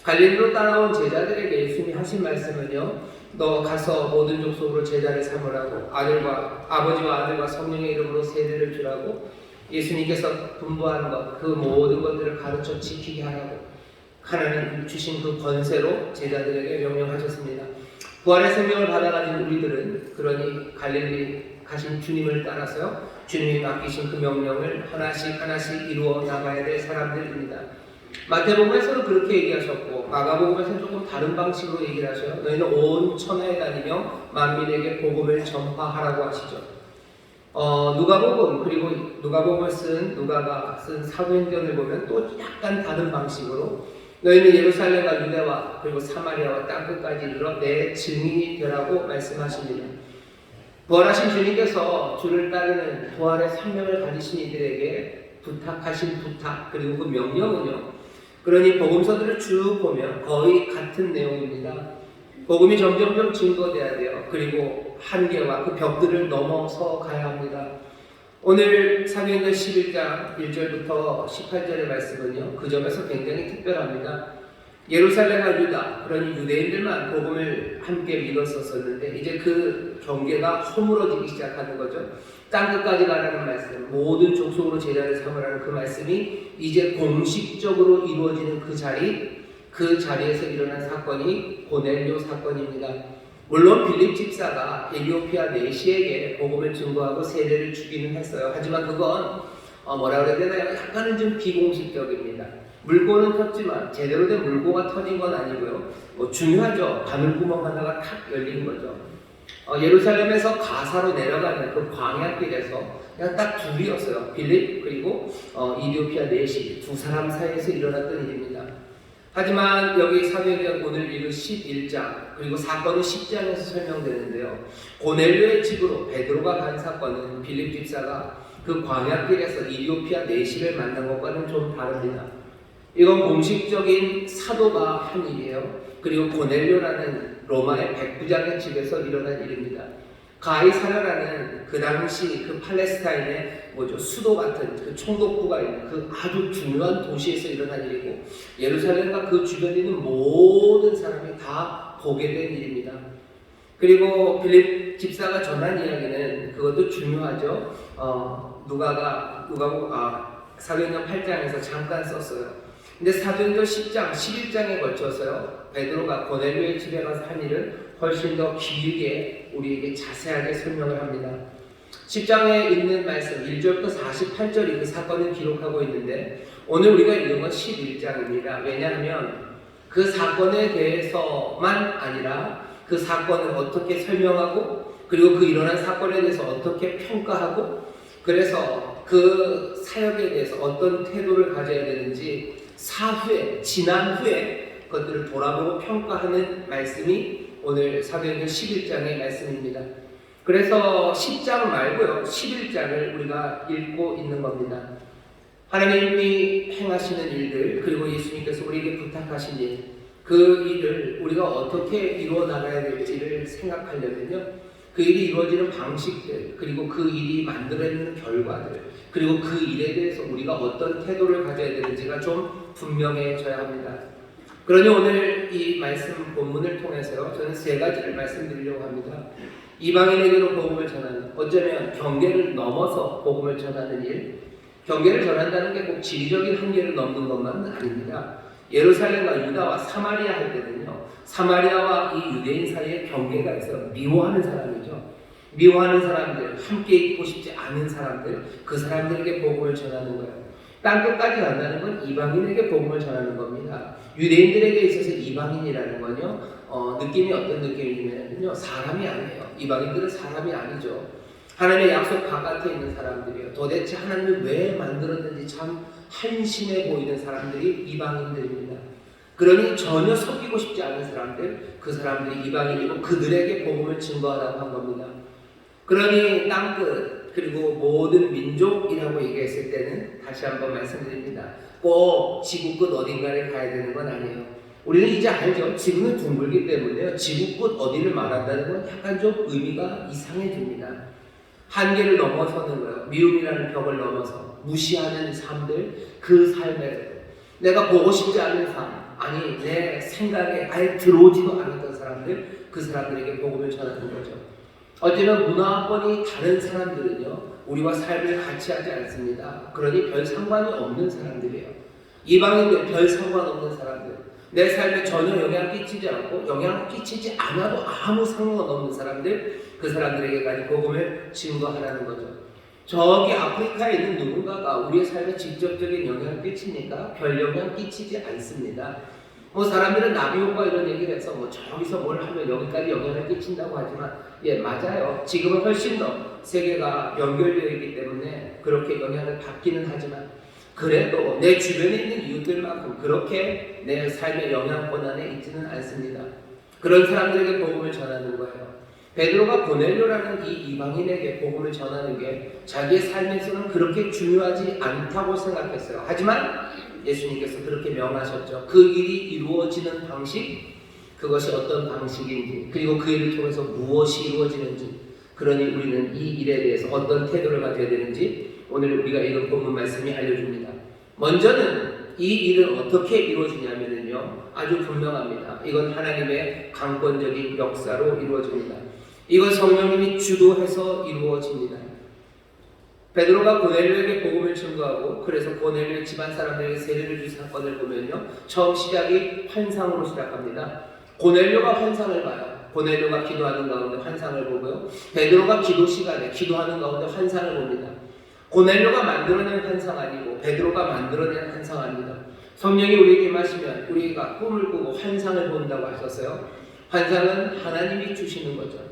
갈릴리로 따라온 제자들에게 예수님이 하신 말씀은요. 너 가서 모든 족속으로 제자를 삼으라고 아버지와 아들과 성령의 이름으로 세례를 주라고 예수님께서 분부한 것 그 모든 것들을 가르쳐 지키게 하라고 하나님 주신 그 권세로 제자들에게 명령하셨습니다. 부활의 생명을 받아가진 우리들은 그러니 갈릴리 가신 주님을 따라서요. 주님이 맡기신 그 명령을 하나씩 이루어 나가야 될 사람들입니다. 마태복음에서는 그렇게 얘기하셨고 마가복음에서는 조금 다른 방식으로 얘기를 하셔요. 너희는 온 천하에 다니며 만민에게 복음을 전파하라고 하시죠. 누가복음 그리고 누가가 쓴 사도행전을 보면 또 약간 다른 방식으로 너희는 예루살렘과 유대와 그리고 사마리아와 땅끝까지 이르러 내 증인이 되라고 말씀하십니다. 부활하신 주님께서 주를 따르는 부활의 생명을 가지신 이들에게 부탁하신 부탁 그리고 그 명령은요. 그러니 복음서들을 쭉 보면 거의 같은 내용입니다. 복음이 점점 증거돼야 돼요. 그리고 한계와 그 벽들을 넘어서 가야 합니다. 오늘 사도행전 11장 1절부터 18절의 말씀은요. 그 점에서 굉장히 특별합니다. 예루살렘과 유다, 그러니 유대인들만 복음을 함께 믿었었는데 이제 그 경계가 허물어지기 시작하는 거죠. 땅끝까지 가라는 말씀, 모든 족속으로 제자를 삼으라는 그 말씀이 이제 공식적으로 이루어지는 그 자리에서 일어난 사건이 고넬료 사건입니다. 물론 빌립 집사가 에티오피아 내시에게 복음을 증거하고 세례를 주기는 했어요. 하지만 그건 뭐라 그래야 되나요? 약간은 좀 비공식적입니다. 물고는 텄지만 제대로 된 물고가 터진 건 아니고요. 중요하죠. 바늘구멍 하나가 탁 열린 거죠. 예루살렘에서 가사로 내려가는 그 광야길에서 그냥 딱 둘이었어요. 빌립 그리고 이디오피아 내시 두 사람 사이에서 일어났던 일입니다. 하지만 여기 사도행전 오늘 읽은 11장 그리고 사건은 10장에서 설명되는데요. 고넬료의 집으로 베드로가 간 사건은 빌립 집사가 그 광야길에서 이디오피아 내시를 만난 것과는 좀 다릅니다. 이건 공식적인 사도가 한 일이에요. 그리고 고넬료라는 로마의 백부장의 집에서 일어난 일입니다. 가이사랴라는 그 당시 그 팔레스타인의 수도 같은 그 총독부가 있는 그 아주 중요한 도시에서 일어난 일이고 예루살렘과 그 주변에 있는 모든 사람이 다 보게 된 일입니다. 그리고 빌립 집사가 전한 이야기는 그것도 중요하죠. 사도행전 8장에서 잠깐 썼어요. 근데 사도행전 10장, 11장에 걸쳐서요. 베드로가 고넬료의 집에 가서 한 일을 훨씬 더 길게 우리에게 자세하게 설명을 합니다. 10장에 있는 말씀 1절부터 48절이 그 사건을 기록하고 있는데 오늘 우리가 읽은 건 11장입니다. 왜냐하면 그 사건에 대해서만 아니라 그 사건을 어떻게 설명하고 그리고 그 일어난 사건에 대해서 어떻게 평가하고 그래서 그 사역에 대해서 어떤 태도를 가져야 되는지 사후에 지난 후에 그것들을 돌아보고 평가하는 말씀이 오늘 사도행전 11장의 말씀입니다. 그래서 10장 말고요 11장을 우리가 읽고 있는 겁니다. 하나님이 행하시는 일들 그리고 예수님께서 우리에게 부탁하신 일 그 일을 우리가 어떻게 이루어 나가야 될지를 생각하려면요 그 일이 이루어지는 방식들 그리고 그 일이 만들어내는 결과들 그리고 그 일에 대해서 우리가 어떤 태도를 가져야 되는지가 좀 분명해져야 합니다. 그러니 오늘 이 말씀 본문을 통해서 저는 세 가지를 말씀드리려고 합니다. 이방인에게로 복음을 전하는, 어쩌면 경계를 넘어서 복음을 전하는 일, 경계를 전한다는 게 꼭 지리적인 한계를 넘는 것만은 아닙니다. 예루살렘과 유다와 사마리아 할 때는요, 사마리아와 이 유대인 사이에 경계가 있어 미워하는 사람이죠. 미워하는 사람들, 함께 있고 싶지 않은 사람들, 그 사람들에게 복음을 전하는 거예요. 땅끝까지 간다는 건 이방인에게 복음을 전하는 겁니다. 유대인들에게 있어서 이방인이라는 건요, 느낌이 어떤 느낌이냐면요, 사람이 아니에요. 이방인들은 사람이 아니죠. 하나님의 약속 바깥에 있는 사람들이에요. 도대체 하나님을 왜 만들었는지 참 한심해 보이는 사람들이 이방인들입니다. 그러니 전혀 섞이고 싶지 않은 사람들, 그 사람들이 이방인이고 그들에게 복음을 증거하라고 한 겁니다. 그러니 땅끝 그리고 모든 민족이라고 얘기했을 때는 다시 한번 말씀드립니다. 꼭 지구 끝 어딘가를 가야 되는 건 아니에요. 우리는 이제 알죠. 지구는 둥글기 때문에요. 지구 끝 어디를 말한다는 건 약간 좀 의미가 이상해집니다. 한계를 넘어서는 거예요. 미움이라는 벽을 넘어서 무시하는 삶들, 그 삶에 내가 보고 싶지 않은 삶, 아니 내 생각에 아예 들어오지도 않았던 사람들, 그 사람들에게 복음을 전하는 거죠. 어쩌면 문화권이 다른 사람들은요, 우리와 삶을 같이 하지 않습니다. 그러니 별 상관이 없는 사람들이에요. 이방인들 별 상관없는 사람들, 내 삶에 전혀 영향을 끼치지 않고 영향을 끼치지 않아도 아무 상관없는 사람들, 그 사람들에게까지 복음을 증거하라는 거죠. 저기 아프리카에 있는 누군가가 우리의 삶에 직접적인 영향을 끼치니까 별 영향 끼치지 않습니다. 사람들은 나비효과 이런 얘기를 해서 저기서 뭘 하면 여기까지 영향을 끼친다고 하지만, 예, 맞아요. 지금은 훨씬 더 세계가 연결되어 있기 때문에 그렇게 영향을 받기는 하지만, 그래도 내 주변에 있는 이웃들만큼 그렇게 내 삶의 영향권 안에 있지는 않습니다. 그런 사람들에게 복음을 전하는 거예요. 베드로가 고넬료라는 이 이방인에게 복음을 전하는 게 자기의 삶에서는 그렇게 중요하지 않다고 생각했어요. 하지만 예수님께서 그렇게 명하셨죠. 그 일이 이루어지는 방식, 그것이 어떤 방식인지, 그리고 그 일을 통해서 무엇이 이루어지는지, 그러니 우리는 이 일에 대해서 어떤 태도를 가져야 되는지 오늘 우리가 읽은 본문 말씀이 알려줍니다. 먼저는 이 일은 어떻게 이루어지냐면요, 아주 분명합니다. 이건 하나님의 강권적인 역사로 이루어집니다. 이건 성령님이 주도해서 이루어집니다. 베드로가 고넬료에게 복음을 증거하고, 그래서 고넬료 집안 사람들에게 세례를 준 사건을 보면요, 처음 시작이 환상으로 시작합니다. 고넬료가 환상을 봐요. 고넬료가 기도하는 가운데 환상을 보고요, 베드로가 기도 시간에 기도하는 가운데 환상을 봅니다. 고넬료가 만들어낸 환상 아니고 베드로가 만들어낸 환상 아닙니다. 성령이 우리에게 임하시면 우리가 꿈을 꾸고 환상을 본다고 하셨어요. 환상은 하나님이 주시는 거죠.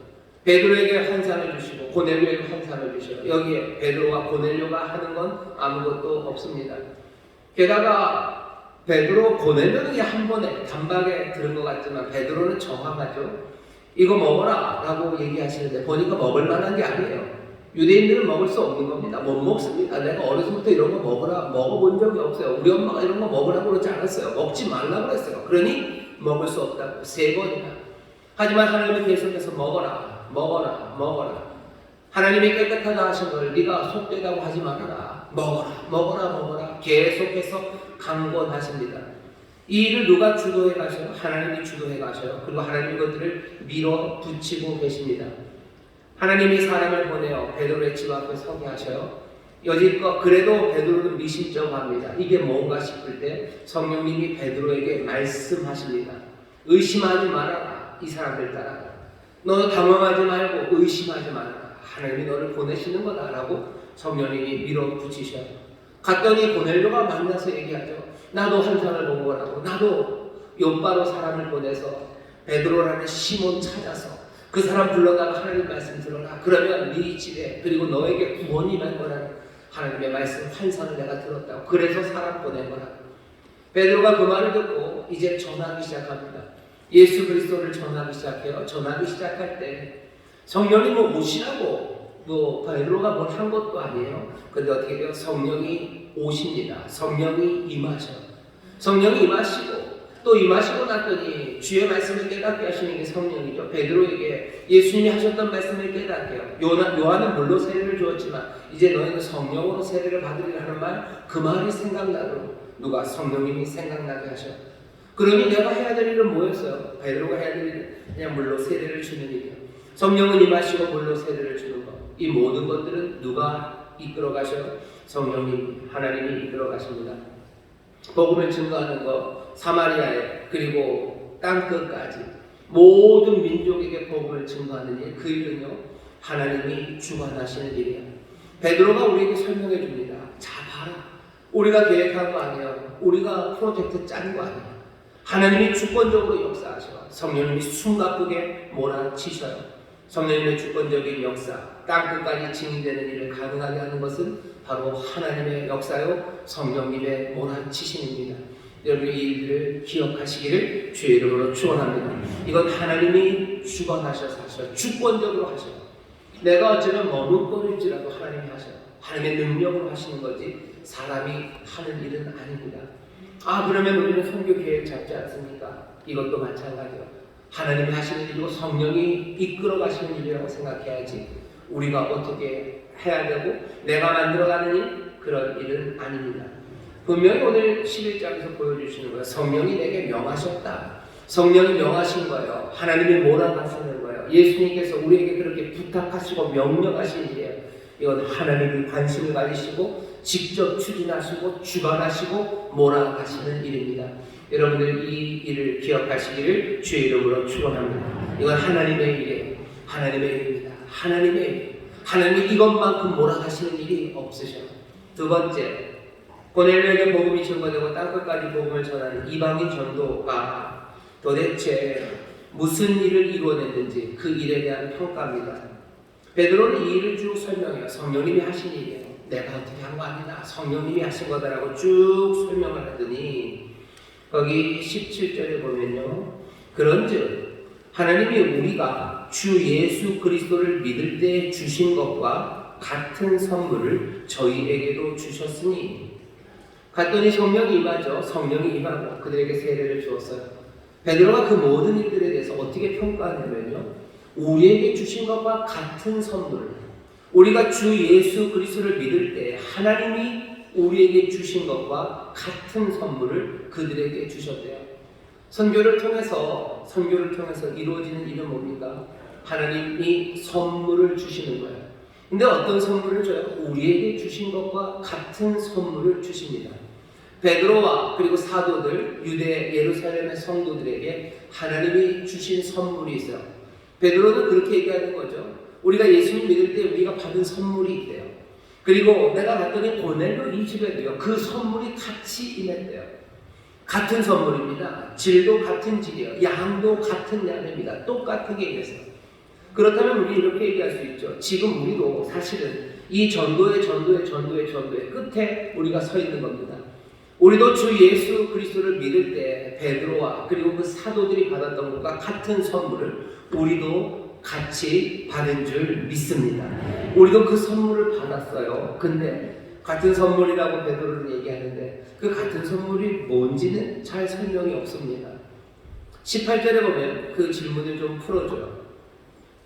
베드로에게 환상을 주시고 고넬료에게 환상을 주셔요. 여기에 베드로와 고넬료가 하는 건 아무것도 없습니다. 게다가 베드로, 고넬료는 한 번에 단박에 들은 것 같지만 베드로는 정확하죠. 이거 먹어라 라고 얘기하시는데 보니까 먹을 만한 게 아니에요. 유대인들은 먹을 수 없는 겁니다. 못 먹습니다. 내가 어려서부터 이런 거 먹으라, 먹어본 적이 없어요. 우리 엄마가 이런 거 먹으라고 그러지 않았어요. 먹지 말라고 그랬어요. 그러니 먹을 수 없다고 3번이나. 하지만 하나님은 계속해서 먹어라, 먹어라, 먹어라. 하나님이 깨끗하다 하신 걸 네가 속되다고 하지 말아라. 먹어라, 먹어라, 먹어라. 계속해서 강권하십니다. 이 일을 누가 주도해 가셔요? 하나님이 주도해 가셔요. 그리고 하나님이 그것들을 밀어붙이고 계십니다. 하나님이 사람을 보내어 베드로의 집 앞에 서게 하셔요. 여지껏 그래도 베드로는 미심쩍어합니다. 이게 뭔가 싶을 때 성령님이 베드로에게 말씀하십니다. 의심하지 말아라. 이 사람들 따라가. 너는 당황하지 말고 의심하지 말아라. 하나님이 너를 보내시는 거다라고 성령님이 밀어붙이셔요. 갔더니 고넬료가 만나서 얘기하죠. 나도 환상을 본 거라고. 나도 욥바로 사람을 보내서 베드로라는 시몬 찾아서 그 사람 불러다가 하나님 말씀 들어라. 그러면 네 집에 그리고 너에게 구원이 날 거라는 하나님의 말씀 환상을 내가 들었다고. 그래서 사람 보낸 거라. 베드로가 그 말을 듣고 이제 전하기 시작합니다. 예수 그리스도를 전하기 시작해요. 전하기 시작할 때 성령님은 오시라고 베드로가 뭘 한 것도 아니에요. 근데 어떻게 돼요? 성령이 오십니다. 성령이 임하셔요. 성령이 임하시고 또 임하시고 났더니 주의 말씀을 깨닫게 하시는 게 성령이죠. 베드로에게 예수님이 하셨던 말씀을 깨닫게 해요. 요한은 물로 세례를 주었지만 이제 너희는 성령으로 세례를 받으리라 하는 말, 그 말이 생각나도록 누가? 성령님이 생각나게 하셔. 그러니 내가 해야 될 일은 뭐였어요? 베드로가 해야 될 일은 그냥 물로 세례를 주는 일이에요. 성령은 임하시고 물로 세례를 주는 것. 이 모든 것들은 누가 이끌어 가셔요? 성령님, 하나님이 이끌어 가십니다. 복음을 증거하는 것, 사마리아에 그리고 땅끝까지 모든 민족에게 복음을 증거하는 일, 그 일은요 하나님이 주관하시는 일이에요. 베드로가 우리에게 설명해 줍니다. 자 봐라, 우리가 계획한 거 아니에요. 우리가 프로젝트 짠 거 아니에요. 하나님이 주권적으로 역사하셔. 성령님이 숨가쁘게 몰아치셔요. 성령님의 주권적인 역사, 땅끝까지 증인되는 일을 가능하게 하는 것은 바로 하나님의 역사요, 성령님의 몰아치심입니다. 여러분 이 일들을 기억하시기를 주의 이름으로 축원합니다. 이건 하나님이 주관하셔서 하셔요. 주권적으로 하셔요. 내가 어쩌면 머뭇거릴지라도 하나님이 하셔요. 하나님의 능력으로 하시는 거지 사람이 하는 일은 아닙니다. 아 그러면 우리는 선교 계획 잡지 않습니까? 이것도 마찬가지예요. 하나님이 하시는 일이고 성령이 이끌어 가시는 일이라고 생각해야지 우리가 어떻게 해야 되고 내가 만들어가는 일, 그런 일은 아닙니다. 분명히 오늘 11장에서 보여주시는 거예요. 성령이 내게 명하셨다. 성령이 명하신 거예요. 하나님이 몰아가시는 거예요. 예수님께서 우리에게 그렇게 부탁하시고 명령하신 일이에요. 이건 하나님이 관심을 가지시고 직접 추진하시고 주관하시고 몰아가시는 일입니다. 여러분들 이 일을 기억하시기를 주의 이름으로 축원합니다. 이건 하나님의 일이에요. 하나님의 일입니다. 하나님의 일. 하나님이 이것만큼 몰아가시는 일이 없으셔요. 두 번째, 고넬료에게 복음이 증거되고 땅끝까지 복음을 전하는 이방인 전도가 도대체 무슨 일을 이루어냈는지 그 일에 대한 평가입니다. 베드로는 이 일을 쭉 설명해요. 성령님이 하신 일이에요. 내가 어떻게 한 거 아니다. 성령님이 하신 거다라고 쭉 설명을 하더니 거기 17절에 보면요. 그런즉 하나님이 우리가 주 예수 그리스도를 믿을 때 주신 것과 같은 선물을 저희에게도 주셨으니 갔더니 성령이 임하죠. 성령이 임하고 그들에게 세례를 주었어요. 베드로가 그 모든 일들에 대해서 어떻게 평가하냐면요. 우리에게 주신 것과 같은 선물, 우리가 주 예수 그리스도를 믿을 때 하나님이 우리에게 주신 것과 같은 선물을 그들에게 주셨대요. 선교를 통해서 이루어지는 일은 뭡니까? 하나님이 선물을 주시는 거예요. 근데 어떤 선물을 줘요? 우리에게 주신 것과 같은 선물을 주십니다. 베드로와 그리고 사도들, 유대 예루살렘의 성도들에게 하나님이 주신 선물이 있어요. 베드로는 그렇게 얘기하는 거죠. 우리가 예수님 믿을 때 우리가 받은 선물이 있대요. 그리고 내가 갔더니 고넬료 이 집에도요, 그 선물이 같이 임했대요. 같은 선물입니다. 질도 같은 질이에요. 양도 같은 양입니다. 똑같게 임했어요. 그렇다면 우리 이렇게 얘기할 수 있죠. 지금 우리도 사실은 이 전도의 끝에 우리가 서 있는 겁니다. 우리도 주 예수 그리스도를 믿을 때 베드로와 그리고 그 사도들이 받았던 것과 같은 선물을 우리도 같이 받은 줄 믿습니다. 우리도 그 선물을 받았어요. 근데 같은 선물이라고 베드로는 얘기하는데 그 같은 선물이 뭔지는 잘 설명이 없습니다. 18절에 보면 그 질문을 좀 풀어줘요.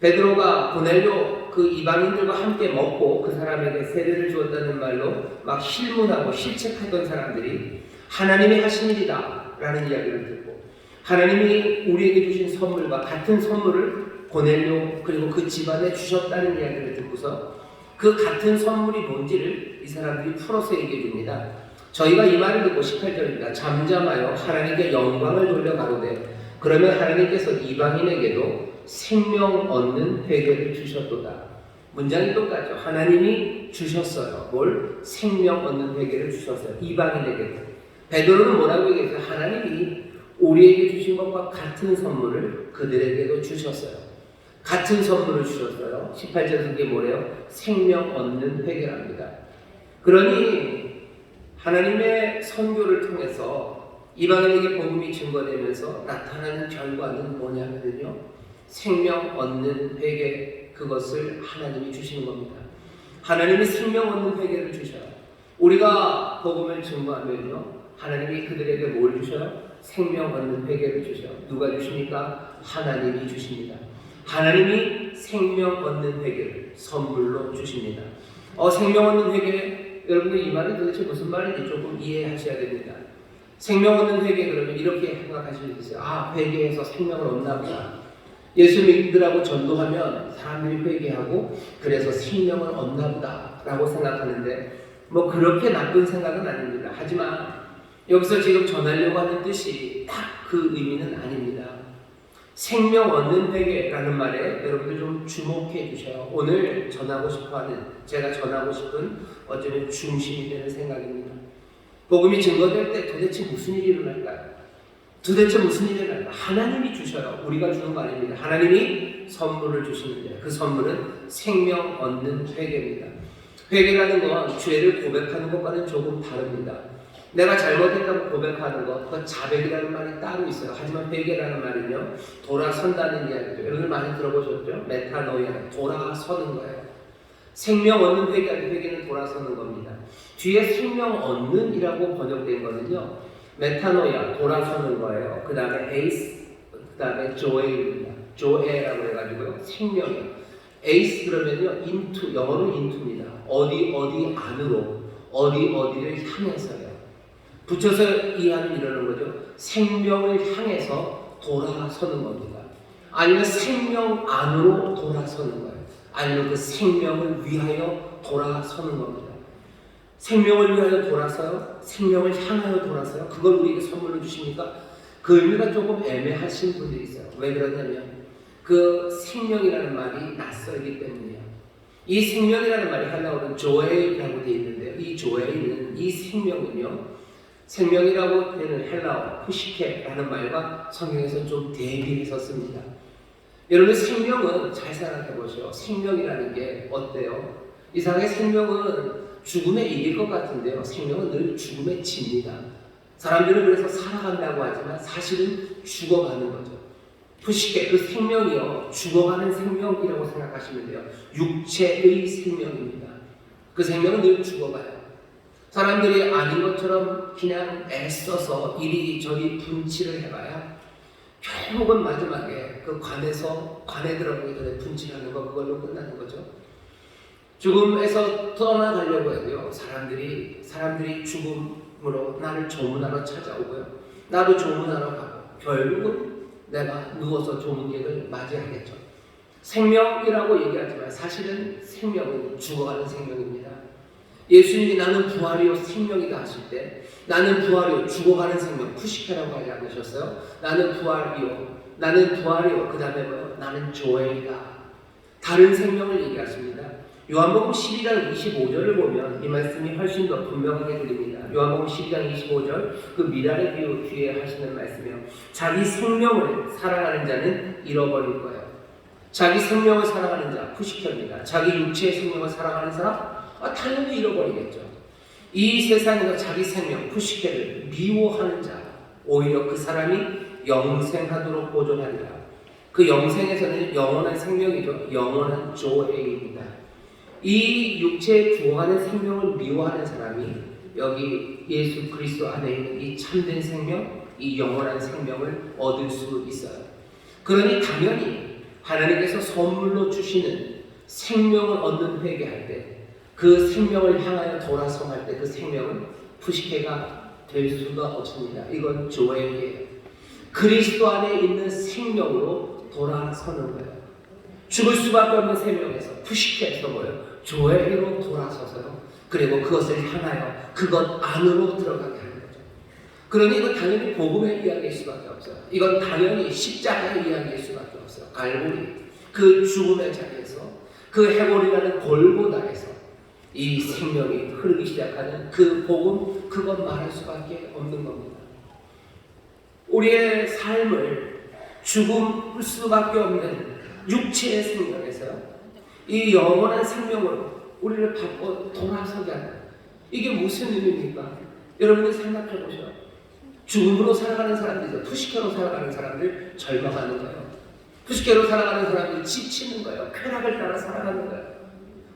베드로가 고넬료 그 이방인들과 함께 먹고 그 사람에게 세례를 주었다는 말로 막 실문하고 실책하던 사람들이 하나님이 하신 일이다 라는 이야기를 듣고 하나님이 우리에게 주신 선물과 같은 선물을 고넬료 그리고 그 집안에 주셨다는 이야기를 듣고서 그 같은 선물이 뭔지를 이 사람들이 풀어서 얘기해 줍니다. 저희가 이 말을 듣고 18절입니다. 잠잠하여 하나님께 영광을 돌려 가로되 그러면 하나님께서 이방인에게도 생명 얻는 회개를 주셨도다. 문장이 똑같죠. 하나님이 주셨어요. 뭘? 생명 얻는 회개를 주셨어요. 이방인에게도. 베드로는 뭐라고 얘기했어요? 하나님이 우리에게 주신 것과 같은 선물을 그들에게도 주셨어요. 같은 선물을 주셨어요. 18절에 그게 뭐래요? 생명 얻는 회개랍니다. 그러니 하나님의 선교를 통해서 이방인에게 복음이 증거되면서 나타나는 결과는 뭐냐면요. 생명 얻는 회개, 그것을 하나님이 주시는 겁니다. 하나님이 생명 얻는 회개를 주셔요. 우리가 복음을 증거하면요. 하나님이 그들에게 뭘 주셔요? 생명 얻는 회개를 주셔요. 누가 주십니까? 하나님이 주십니다. 하나님이 생명 얻는 회개를 선물로 주십니다. 생명 얻는 회개 여러분들 이 말이 도대체 무슨 말인지 조금 이해하셔야 됩니다. 생명 얻는 회개 그러면 이렇게 생각하실 수 있어요. 아, 회개해서 생명을 얻나 보다. 예수 믿으라고 전도하면 사람들이 회개하고 그래서 생명을 얻나 보다 라고 생각하는데 뭐 그렇게 나쁜 생각은 아닙니다. 하지만 여기서 지금 전하려고 하는 뜻이 딱 그 의미는 아닙니다. 생명 얻는 회개라는 말에 여러분들 좀 주목해 주셔요. 오늘 전하고 싶어하는, 제가 전하고 싶은 어쩌면 중심이 되는 생각입니다. 복음이 증거될 때 도대체 무슨 일이 일어날까요? 도대체 무슨 일이 일어날까요? 하나님이 주셔요. 우리가 주는 거 아닙니다. 하나님이 선물을 주시는데 그 선물은 생명 얻는 회개입니다. 회개라는 건 죄를 고백하는 것과는 조금 다릅니다. 내가 잘못했다고 고백하는 것, 그 자백이라는 말이 따로 있어요. 하지만 회개라는 말은요, 돌아선다는 이야기죠. 여러분들 많이 들어보셨죠? 메타노이아, 돌아서는 거예요. 생명 얻는 회개는 돌아서는 겁니다. 뒤에 생명 얻는 이라고 번역된 거는요, 메타노이아, 돌아서는 거예요. 그 다음에 에이스, 그 다음에 조에입니다. 조에라고 해가지고요, 생명이요. 에이스 그러면요, 인투, 영어로 인투입니다. 어디 안으로, 어디를 향해서요. 붙여서 이해하면 이러는 거죠. 생명을 향해서 돌아서는 겁니다. 아니면 생명 안으로 돌아서는 거예요. 아니면 그 생명을 위하여 돌아서는 겁니다. 생명을 위하여 돌아서요? 생명을 향하여 돌아서요? 그걸 우리에게 선물로 주십니까? 그 의미가 조금 애매하신 분들이 있어요. 왜 그러냐면 그 생명이라는 말이 낯설기 때문이에요. 이 생명이라는 말이 헬라어는 조에이라고 되어 있는데요. 이 조에이는, 이 생명은요, 생명이라고 되는 헬라어 푸시케라는 말과 성경에서 좀 대비해서 씁니다. 여러분, 생명은 잘 생각해 보세요. 생명이라는 게 어때요? 이상하게 생명은 죽음에 이길 것 같은데요. 생명은 늘 죽음에 집니다. 사람들은 그래서 살아간다고 하지만 사실은 죽어가는 거죠. 푸시케, 그 생명이요, 죽어가는 생명이라고 생각하시면 돼요. 육체의 생명입니다. 그 생명은 늘 죽어가요. 사람들이 아닌 것처럼 그냥 애써서 이리저리 분칠을 해봐야 결국은 마지막에 그 관에 들어가기 전에 분칠하는 거, 그걸로 끝나는 거죠. 죽음에서 떠나가려고 해도요, 사람들이 죽음으로 나를 조문하러 찾아오고요, 나도 조문하러 가고 결국은 내가 누워서 조문객을 맞이하겠죠. 생명이라고 얘기하지만 사실은 생명은 죽어가는 생명입니다. 예수님이 나는 부활이요 생명이다 하실 때 나는 부활이요 죽어가는 생명, 푸시케라고 하지 않으셨어요? 나는 부활이요 그 다음에 뭐요? 나는 조에이다. 다른 생명을 얘기하십니다. 요한복음 12장 25절을 보면 이 말씀이 훨씬 더 분명하게 들립니다. 요한복음 12장 25절 그 미랄의 비유 뒤에 하시는 말씀이요, 자기 생명을 사랑하는 자는 잃어버릴 거예요. 자기 생명을 사랑하는 자, 푸시케입니다. 자기 육체의 생명을 사랑하는 사람, 당연히 잃어버리겠죠. 이 세상에서 자기 생명, 푸시케를 미워하는 자, 오히려 그 사람이 영생하도록 보존하리라. 그 영생에서는 영원한 생명이죠. 영원한 조에입니다. 이 육체에 죽어가는 생명을 미워하는 사람이 여기 예수 그리스도 안에 있는 이 참된 생명, 이 영원한 생명을 얻을 수 있어요. 그러니 당연히 하나님께서 선물로 주시는 생명을 얻는 회개할 때, 그 생명을 향하여 돌아서갈 때 그 생명은 푸시케가 될 수가 없습니다. 이건 조에이예요. 그리스도 안에 있는 생명으로 돌아서는 거예요. 죽을 수밖에 없는 생명에서 푸시케에서 뭐예요? 조에이로 돌아서서요. 그리고 그것을 향하여 그것 안으로 들어가게 하는 거죠. 그러니 이건 당연히 복음의 이야기일 수밖에 없어요. 이건 당연히 십자가의 이야기일 수밖에 없어요. 갈보리, 그 죽음의 자리에서, 그 해골이라는 골고다에서 이 생명이 흐르기 시작하는 그 복음, 그것 말할 수밖에 없는 겁니다. 우리의 삶을 죽을 수밖에 없는 육체의 생명에서요, 이 영원한 생명으로 우리를 바꿔 돌아서게 하는, 이게 무슨 의미입니까? 여러분들 생각해 보셔요. 죽음으로 살아가는 사람들이죠. 푸시케로 살아가는 사람들 절망하는 거예요. 푸시케로 살아가는 사람들이 지치는 거예요. 쾌락을 따라 살아가는 거예요.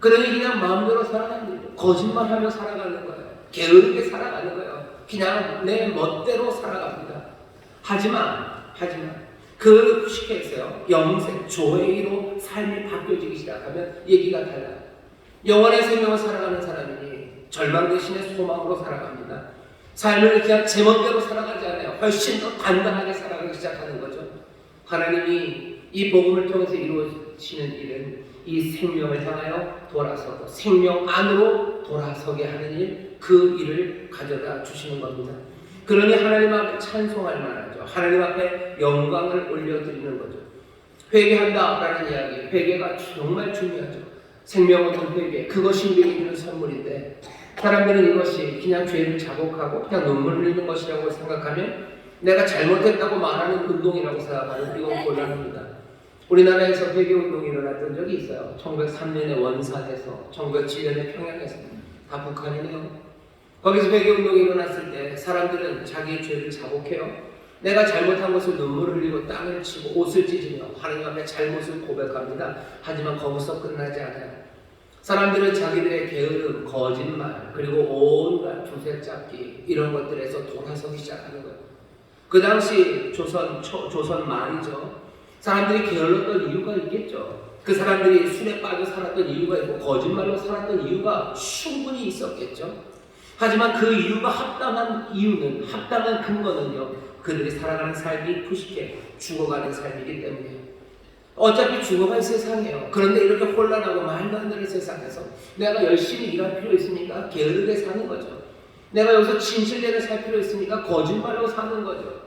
그러니 그냥 마음대로 살아가는 거예요. 거짓말하며 살아가는 거예요. 게으르게 살아가는 거예요. 그냥 내 멋대로 살아갑니다. 하지만 그 푸시케에서요, 영생, 조에이로 삶이 바뀌어지기 시작하면 얘기가 달라요. 영원의 생명을 살아가는 사람이니 절망 대신에 소망으로 살아갑니다. 삶을 그냥 제멋대로 살아가지 않아요. 훨씬 더 단단하게 살아가기 시작하는 거죠. 하나님이 이 복음을 통해서 이루어지는 일은 이 생명을 향하여 돌아서고 생명 안으로 돌아서게 하는 일, 그 일을 가져다 주시는 겁니다. 그러니 하나님 앞에 찬송할 만하죠. 하나님 앞에 영광을 올려드리는 거죠. 회개한다라는 이야기, 회개가 정말 중요하죠. 생명 얻는 회개, 그것이 우리에게 주는 선물인데 사람들은 이것이 그냥 죄를 자복하고 그냥 눈물 흘리는 것이라고 생각하면 내가 잘못했다고 말하는 운동이라고 생각하는 이건 곤란합니다. 우리나라에서 회개운동이 일어났던 적이 있어요. 1903년에 원산에서 1907년에 평양에서 다 북한이네요. 거기서 회개운동이 일어났을 때 사람들은 자기의 죄를 자복해요. 내가 잘못한 것을 눈물을 흘리고 땅을 치고 옷을 찢으며 하나님 앞에 잘못을 고백합니다. 하지만 거기서 끝나지 않아요. 사람들은 자기들의 게으름, 거짓말, 그리고 온갖 주색잡기 이런 것들에서 돌아서기 시작하는 거예요. 그 당시 조선 말이죠. 사람들이 게을렀던 이유가 있겠죠. 그 사람들이 술에 빠져 살았던 이유가 있고 거짓말로 살았던 이유가 충분히 있었겠죠. 하지만 그 이유가 합당한 근거는요. 그들이 살아가는 삶이 푸시게 죽어가는 삶이기 때문에 어차피 죽어갈 세상이에요. 그런데 이렇게 혼란하고 말도 안 되는 세상에서 내가 열심히 일할 필요 있습니까? 게으르게 사는 거죠. 내가 여기서 진실되게 살 필요 있습니까? 거짓말로 사는 거죠.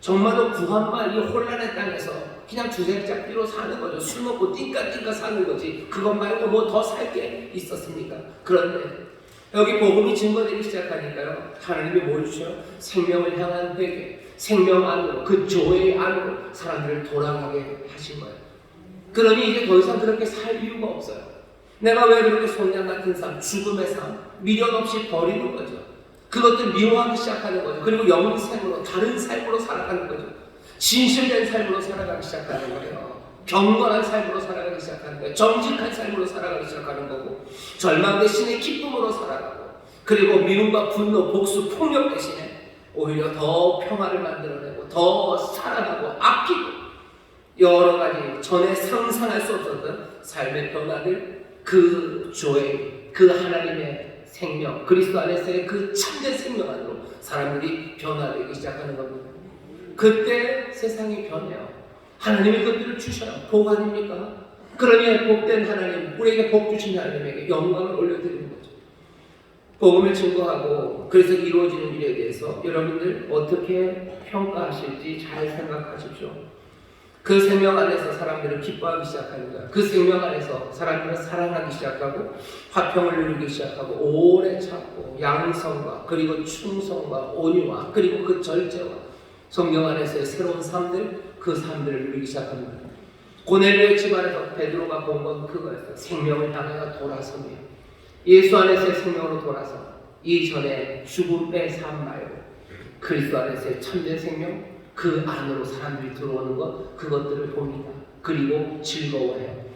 정말로 구한말 이 혼란의 땅에서 그냥 주색잡기로 사는 거죠. 술 먹고 띵까띵까 사는 거지. 그것 말고 뭐 더 살 게 있었습니까? 그런데 여기 복음이 증거되기 시작하니까요. 하나님이 뭘 주셔요? 생명을 향한 회개, 생명 안으로, 그 조의 안으로 사람들을 돌아가게 하신 거예요. 그러니 이제 더 이상 그렇게 살 이유가 없어요. 내가 왜 그렇게 손양 같은 삶, 죽음의 삶, 미련 없이 버리는 거죠. 그것들 미워하기 시작하는 거죠. 그리고 영생으로, 다른 삶으로 살아가는 거죠. 진실된 삶으로 살아가기 시작하는 거예요. 경건한 삶으로 살아가기 시작하는 거예요. 정직한 삶으로 살아가기 시작하는 거고, 절망 대신에 기쁨으로 살아가고, 그리고 미움과 분노, 복수, 폭력 대신에 오히려 더 평화를 만들어내고, 더 사랑하고, 아끼고, 여러 가지 전에 상상할 수 없었던 삶의 변화들, 그 조의, 그 하나님의 생명, 그리스도 안에서의 그 참된 생명 안으로 사람들이 변화되기 시작하는 겁니다. 그때 세상이 변해요. 하나님이 그들을 주셔요. 복 아닙니까? 그러니 복된 하나님, 우리에게 복 주신 하나님에게 영광을 올려드리는 거죠. 복음을 증거하고 그래서 이루어지는 일에 대해서 여러분들 어떻게 평가하실지 잘 생각하십시오. 그 생명 안에서 사람들은 기뻐하기 시작하는 거야. 그 생명 안에서 사람들은 사랑하기 시작하고 화평을 누리기 시작하고 오래 참고 양성과 그리고 충성과 온유와 그리고 그 절제와 성경 안에서의 새로운 삶들, 그 삶들을 누리기 시작합니다. 고넬료의 집안에서 베드로가 본 건 그거였어요. 생명을 향하여 돌아서며 예수 안에서의 생명으로 돌아서 이전에 죽음의 삶 말고 그리스도 안에서의 참된 생명, 그 안으로 사람들이 들어오는 것, 그것들을 봅니다. 그리고 즐거워해요.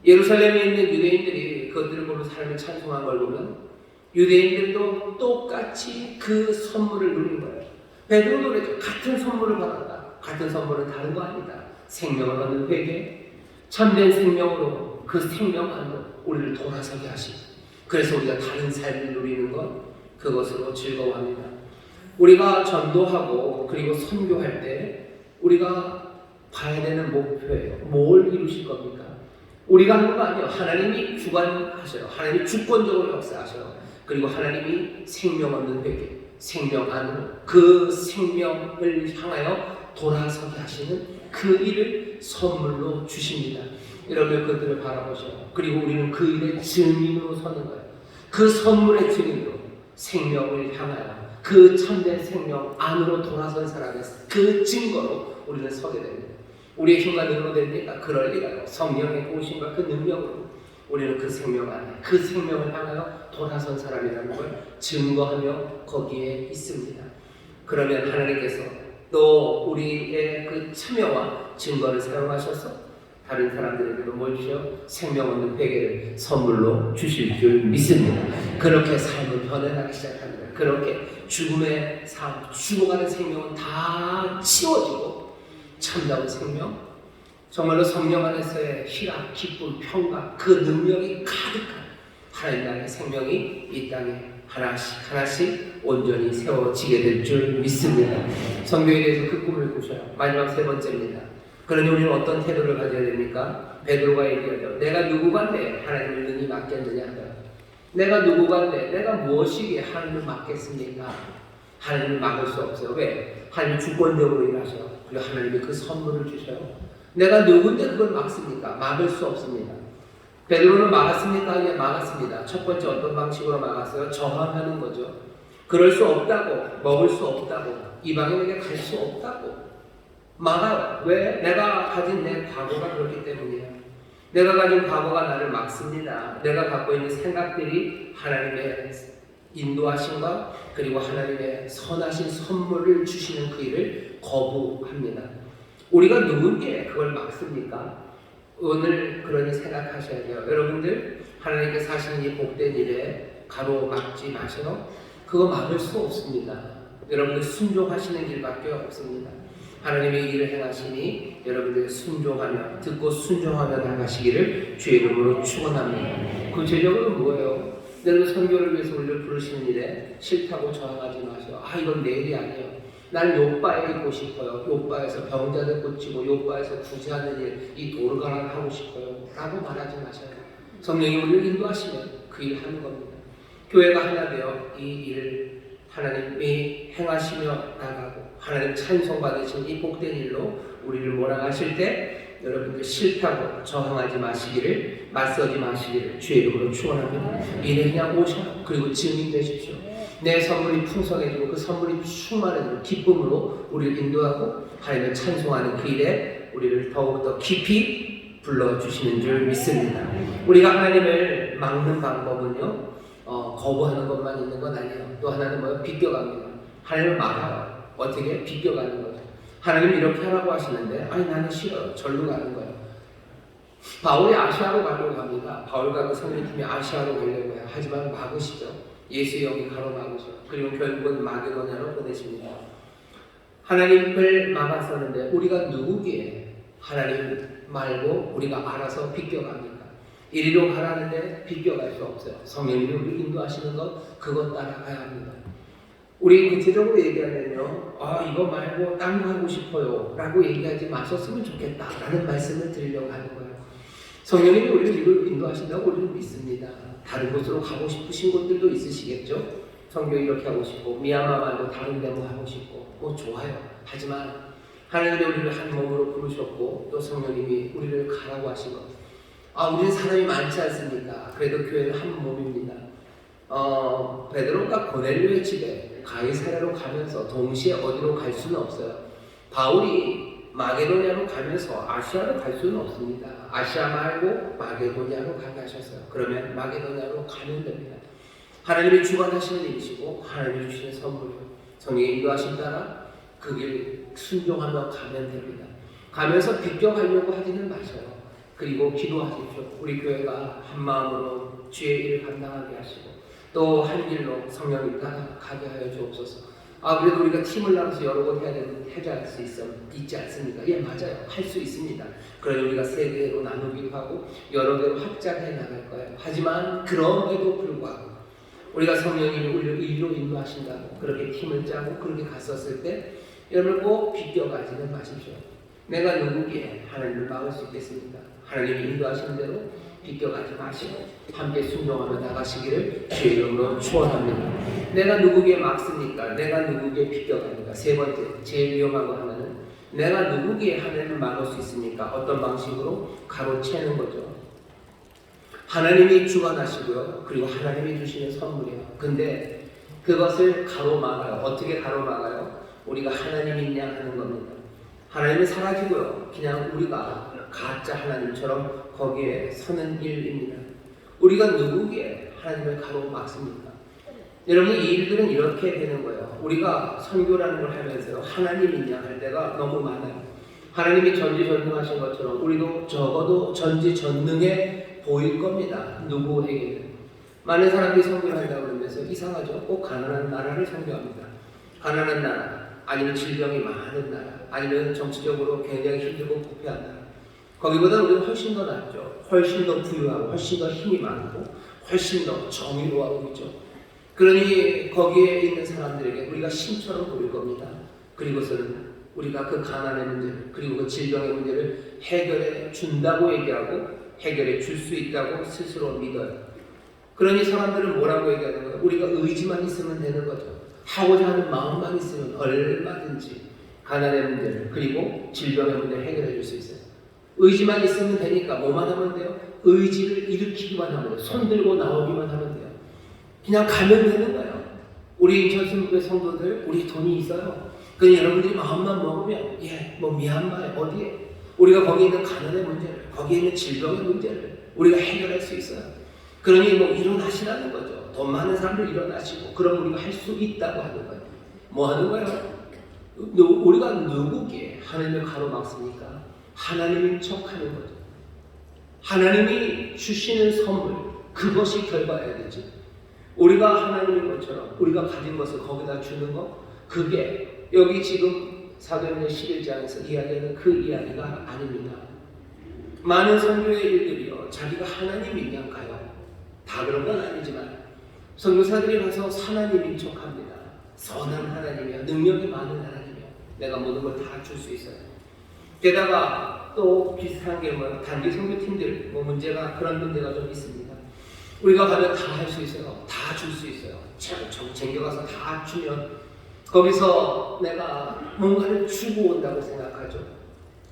예루살렘에 있는 유대인들이 그것들을 보는 삶을 찬송한 걸 보면 유대인들도 똑같이 그 선물을 누린 거예요. 베드로도 그랬죠. 같은 선물을 받았다. 같은 선물은 다른 거 아니다. 생명을 얻는 회개, 참된 생명으로 그 생명 안으로 우리를 돌아서게 하시고 그래서 우리가 다른 삶을 누리는 것, 그것으로 즐거워합니다. 우리가 전도하고 그리고 선교할 때 우리가 봐야 되는 목표예요. 뭘 이루실 겁니까? 우리가 하는 거 아니에요. 하나님이 주관하셔요. 하나님이 주권적으로 역사하셔요. 그리고 하나님이 생명 얻는 회개, 생명 안으로 그 생명을 향하여 돌아서게 하시는 그 일을 선물로 주십니다. 여러분 그들을 바라보셔요. 그리고 우리는 그 일의 증인으로 서는 거예요. 그 선물의 증인으로 생명을 향하여 그 참된 생명 안으로 돌아선 사람의 그 증거로 우리는 서게 됩니다. 우리의 힘과 능력으로 됩니까? 그럴 리가요. 성령의 도우심과 그 능력으로 우리는 그 생명 안에 그 생명을 향하여 돌아선 사람이라는 걸 증거하며 거기에 있습니다. 그러면 하나님께서 또 우리의 그 참여와 증거를 사용하셔서 다른 사람들에게도 뭘 주셔? 생명 얻는 회개를 선물로 주실 줄 믿습니다. 그렇게 삶을 변해가기 시작합니다. 그렇게 죽음의 삶, 죽어가는 생명은 다 치워지고 참다운 생명, 정말로 성령 안에서의 희락, 기쁨, 평강, 그 능력이 가득한 하나님 나라의 생명이 이 땅에 하나씩 하나씩 온전히 세워지게 될 줄 믿습니다. 성경에 대해서 그 꿈을 꾸셔요. 마지막 세 번째입니다. 그러니 우리는 어떤 태도를 가져야 됩니까? 베드로가 얘기하죠. 내가 누구간데 하나님을 능히 맡겠느냐 하더라. 내가 누구간데 내가 무엇이기에 하나님을 맡겠습니까? 하나님을 막을 수 없어요. 왜? 하나님이 주권적으로 일하셔요. 그리고 하나님이 그 선물을 주셔요. 내가 누군데 그걸 막습니까? 막을 수 없습니다. 베드로는 막았습니까? 예, 막았습니다. 첫 번째 어떤 방식으로 막았어요? 저항하는 거죠. 그럴 수 없다고, 먹을 수 없다고, 이방인에게 갈 수 없다고 막아요. 왜? 내가 가진 내 과거가 그렇기 때문이에요. 내가 가진 과거가 나를 막습니다. 내가 갖고 있는 생각들이 하나님의 인도하심과 그리고 하나님의 선하신 선물을 주시는 그 일을 거부합니다. 우리가 누군게 그걸 막습니까? 오늘 그러니 생각하셔야 돼요. 여러분들 하나님께서 하시는 이 복된 일에 가로막지 마셔요. 그거 막을 수 없습니다. 여러분들 순종하시는 길밖에 없습니다. 하나님의 일을 행하시니 여러분들 순종하며 듣고 순종하며 나가시기를 주의 이름으로 축원합니다. 구체적으로 뭐예요? 여러분 선교를 위해서 우리를 부르시는 일에 싫다고 저항하지 마세요. 아 이건 내 일이 아니에요. 나는 요바에 있고 싶어요. 요바에서 병자들 고치고 요바에서 구제하는 일, 이 도르가를 하고 싶어요. 라고 말하지 마셔요. 성령이 우리를 인도하시면 그 일 하는 겁니다. 교회가 하나 되어 이 일을 하나님이 행하시며 나가고 하나님 찬송받으신 이 복된 일로 우리를 몰아가실 때 여러분들 싫다고 저항하지 마시기를, 맞서지 마시기를 주의 이름으로 축원합니다. 일에 그냥 오셔. 그리고 증인 되십시오. 내 선물이 풍성해지고 그 선물이 충만해지고 기쁨으로 우리를 인도하고 하나님을 찬송하는 그 일에 우리를 더욱더 깊이 불러주시는 줄 믿습니다. 우리가 하나님을 막는 방법은요, 거부하는 것만 있는 건 아니에요. 또 하나는 뭐예요? 비껴갑니다. 하나님을 막아요. 어떻게? 비껴가는 거죠. 하나님 이렇게 하라고 하시는데 아니 나는 싫어요. 절로 가는 거예요. 바울이 아시아로 가려고 합니다. 바울과 그 성령팀이 아시아로 가려고 해요. 하지만 막으시죠. 예수의 영이 가로막으셔. 그리고 결국은 마게도냐로 보내십니다. 하나님을 막았었는데 우리가 누구기에 하나님 말고 우리가 알아서 비껴갑니까? 이리로 가라는데 비껴갈 수 없어요. 성령님이 우리를 인도하시는 것 그것 따라가야 합니다. 우리 구체적으로 얘기하면요, 이거 말고 딴 거 하고 싶어요 라고 얘기하지 마셨으면 좋겠다 라는 말씀을 드리려고 하는 거예요. 성령님이 우리를 이걸 인도하신다고 우리는 믿습니다. 다른 곳으로 가고 싶으신 곳들도 있으시겠죠. 성경이 이렇게 하고 싶고 미얀마 말고 다른 데로 하고 싶고 뭐 좋아요. 하지만 하나님이 우리를 한 몸으로 부르셨고 또 성령님이 우리를 가라고 하신 것. 우리는 사람이 많지 않습니까? 그래도 교회는 한 몸입니다. 베드로가 고넬료의 집에 가이사랴로 가면서 동시에 어디로 갈 수는 없어요. 바울이 마게도냐로 가면서 아시아로 갈 수는 없습니다. 아시아 말고 마게도냐로 가게 하셨어요. 그러면 마게도냐로 가면 됩니다. 하나님이 주관하시는 일이시고 하나님이 주시는 선물이요. 성령의 인도하신 따라 그 길 순종하며 가면 됩니다. 가면서 비껴가려고 하지는 마셔요. 그리고 기도하십시오. 우리 교회가 한 마음으로 주의 일을 감당하게 하시고 또 한 길로 성령님 따라가게 하여 주옵소서. 그래도 우리가 팀을 나눠서 여러 번 해야 할 수 있지 않습니까? 예, 맞아요. 할 수 있습니다. 그래서 우리가 세 개로 나누기도 하고 여러 개로 확장해 나갈 거예요. 하지만 그럼에도 불구하고 우리가 성령님이 우리를 의로 인도하신다고 그렇게 팀을 짜고 그렇게 갔었을 때 여러분 꼭 비껴가지는 마십시오. 내가 누구기에 하나님을 막을 수 있겠습니까? 하나님이 인도하시는 대로 비껴가지 마시고 함께 순종하며 나가시기를 주의 이름으로 축원합니다. 내가 누구기에 막습니까? 내가 누구기에 비껴갑니까? 세 번째, 제일 위험한 거 하나는 내가 누구기에 하나님을 막을 수 있습니까? 어떤 방식으로? 가로채는 거죠. 하나님이 주관하시고요. 그리고 하나님이 주시는 선물이에요. 근데 그것을 가로막아요. 어떻게 가로막아요? 우리가 하나님이 있냐 하는 겁니다. 하나님은 사라지고요. 그냥 우리가 가짜 하나님처럼 거기에 서는 일입니다. 우리가 누구기에 하나님을 가로막습니까? 여러분 이 일들은 이렇게 되는 거예요. 우리가 선교라는 걸 하면서 하나님 있냐 할 때가 너무 많아요. 하나님이 전지전능하신 것처럼 우리도 적어도 전지전능해 보일 겁니다. 누구에게는. 많은 사람들이 선교를 한다고 그러면서 이상하죠. 꼭 가난한 나라를 선교합니다. 가난한 나라, 아니면 질병이 많은 나라, 아니면 정치적으로 굉장히 힘들고 부패한 나라. 거기보다 우리는 훨씬 더 낫죠. 훨씬 더 부유하고 훨씬 더 힘이 많고 훨씬 더 정의로워하고 있죠. 그러니 거기에 있는 사람들에게 우리가 신처럼 보일 겁니다. 그리고서는 우리가 그 가난의 문제를 그리고 그 질병의 문제를 해결해 준다고 얘기하고 해결해 줄 수 있다고 스스로 믿어요. 그러니 사람들은 뭐라고 얘기하는 거예요? 우리가 의지만 있으면 되는 거죠. 하고자 하는 마음만 있으면 얼마든지 가난의 문제를 그리고 질병의 문제를 해결해 줄 수 있어요. 의지만 있으면 되니까 뭐만 하면 돼요? 의지를 일으키기만 하면 돼요. 손 들고 나오기만 하면 돼요. 그냥 가면 되는 거예요. 우리 인천순교회 성도들 우리 돈이 있어요. 그냥 여러분들이 마음만 먹으면 뭐 미얀마에 어디에 우리가 거기 있는 가난의 문제를 거기에 있는 질병의 문제를 우리가 해결할 수 있어요. 그러니 뭐 일어나시라는 거죠. 돈 많은 사람들 일어나시고 그럼 우리가 할 수 있다고 하는 거예요. 뭐 하는 거예요? 우리가 누구께 하나님을 가로막습니까? 하나님인 척하는 거죠. 하나님이 주시는 선물 그것이 결과여야 되지. 우리가 하나님인 것처럼 우리가 가진 것을 거기다 주는 것 그게 여기 지금 사도행전 11장에서 이야기하는 그 이야기가 아닙니다. 많은 선교의 일들이요 자기가 하나님인 양 가요. 다 그런 건 아니지만 선교사들이 가서 하나님인 척합니다. 선한 하나님이야 능력이 많은 하나님이야 내가 모든 걸 다 줄 수 있어요. 게다가 또 비슷한 게 뭐 단기 선교팀들 뭐 문제가 그런 문제가 좀 있습니다. 우리가 가면 다 할 수 있어요. 다 줄 수 있어요. 챙겨가서 다 주면 거기서 내가 뭔가를 주고 온다고 생각하죠.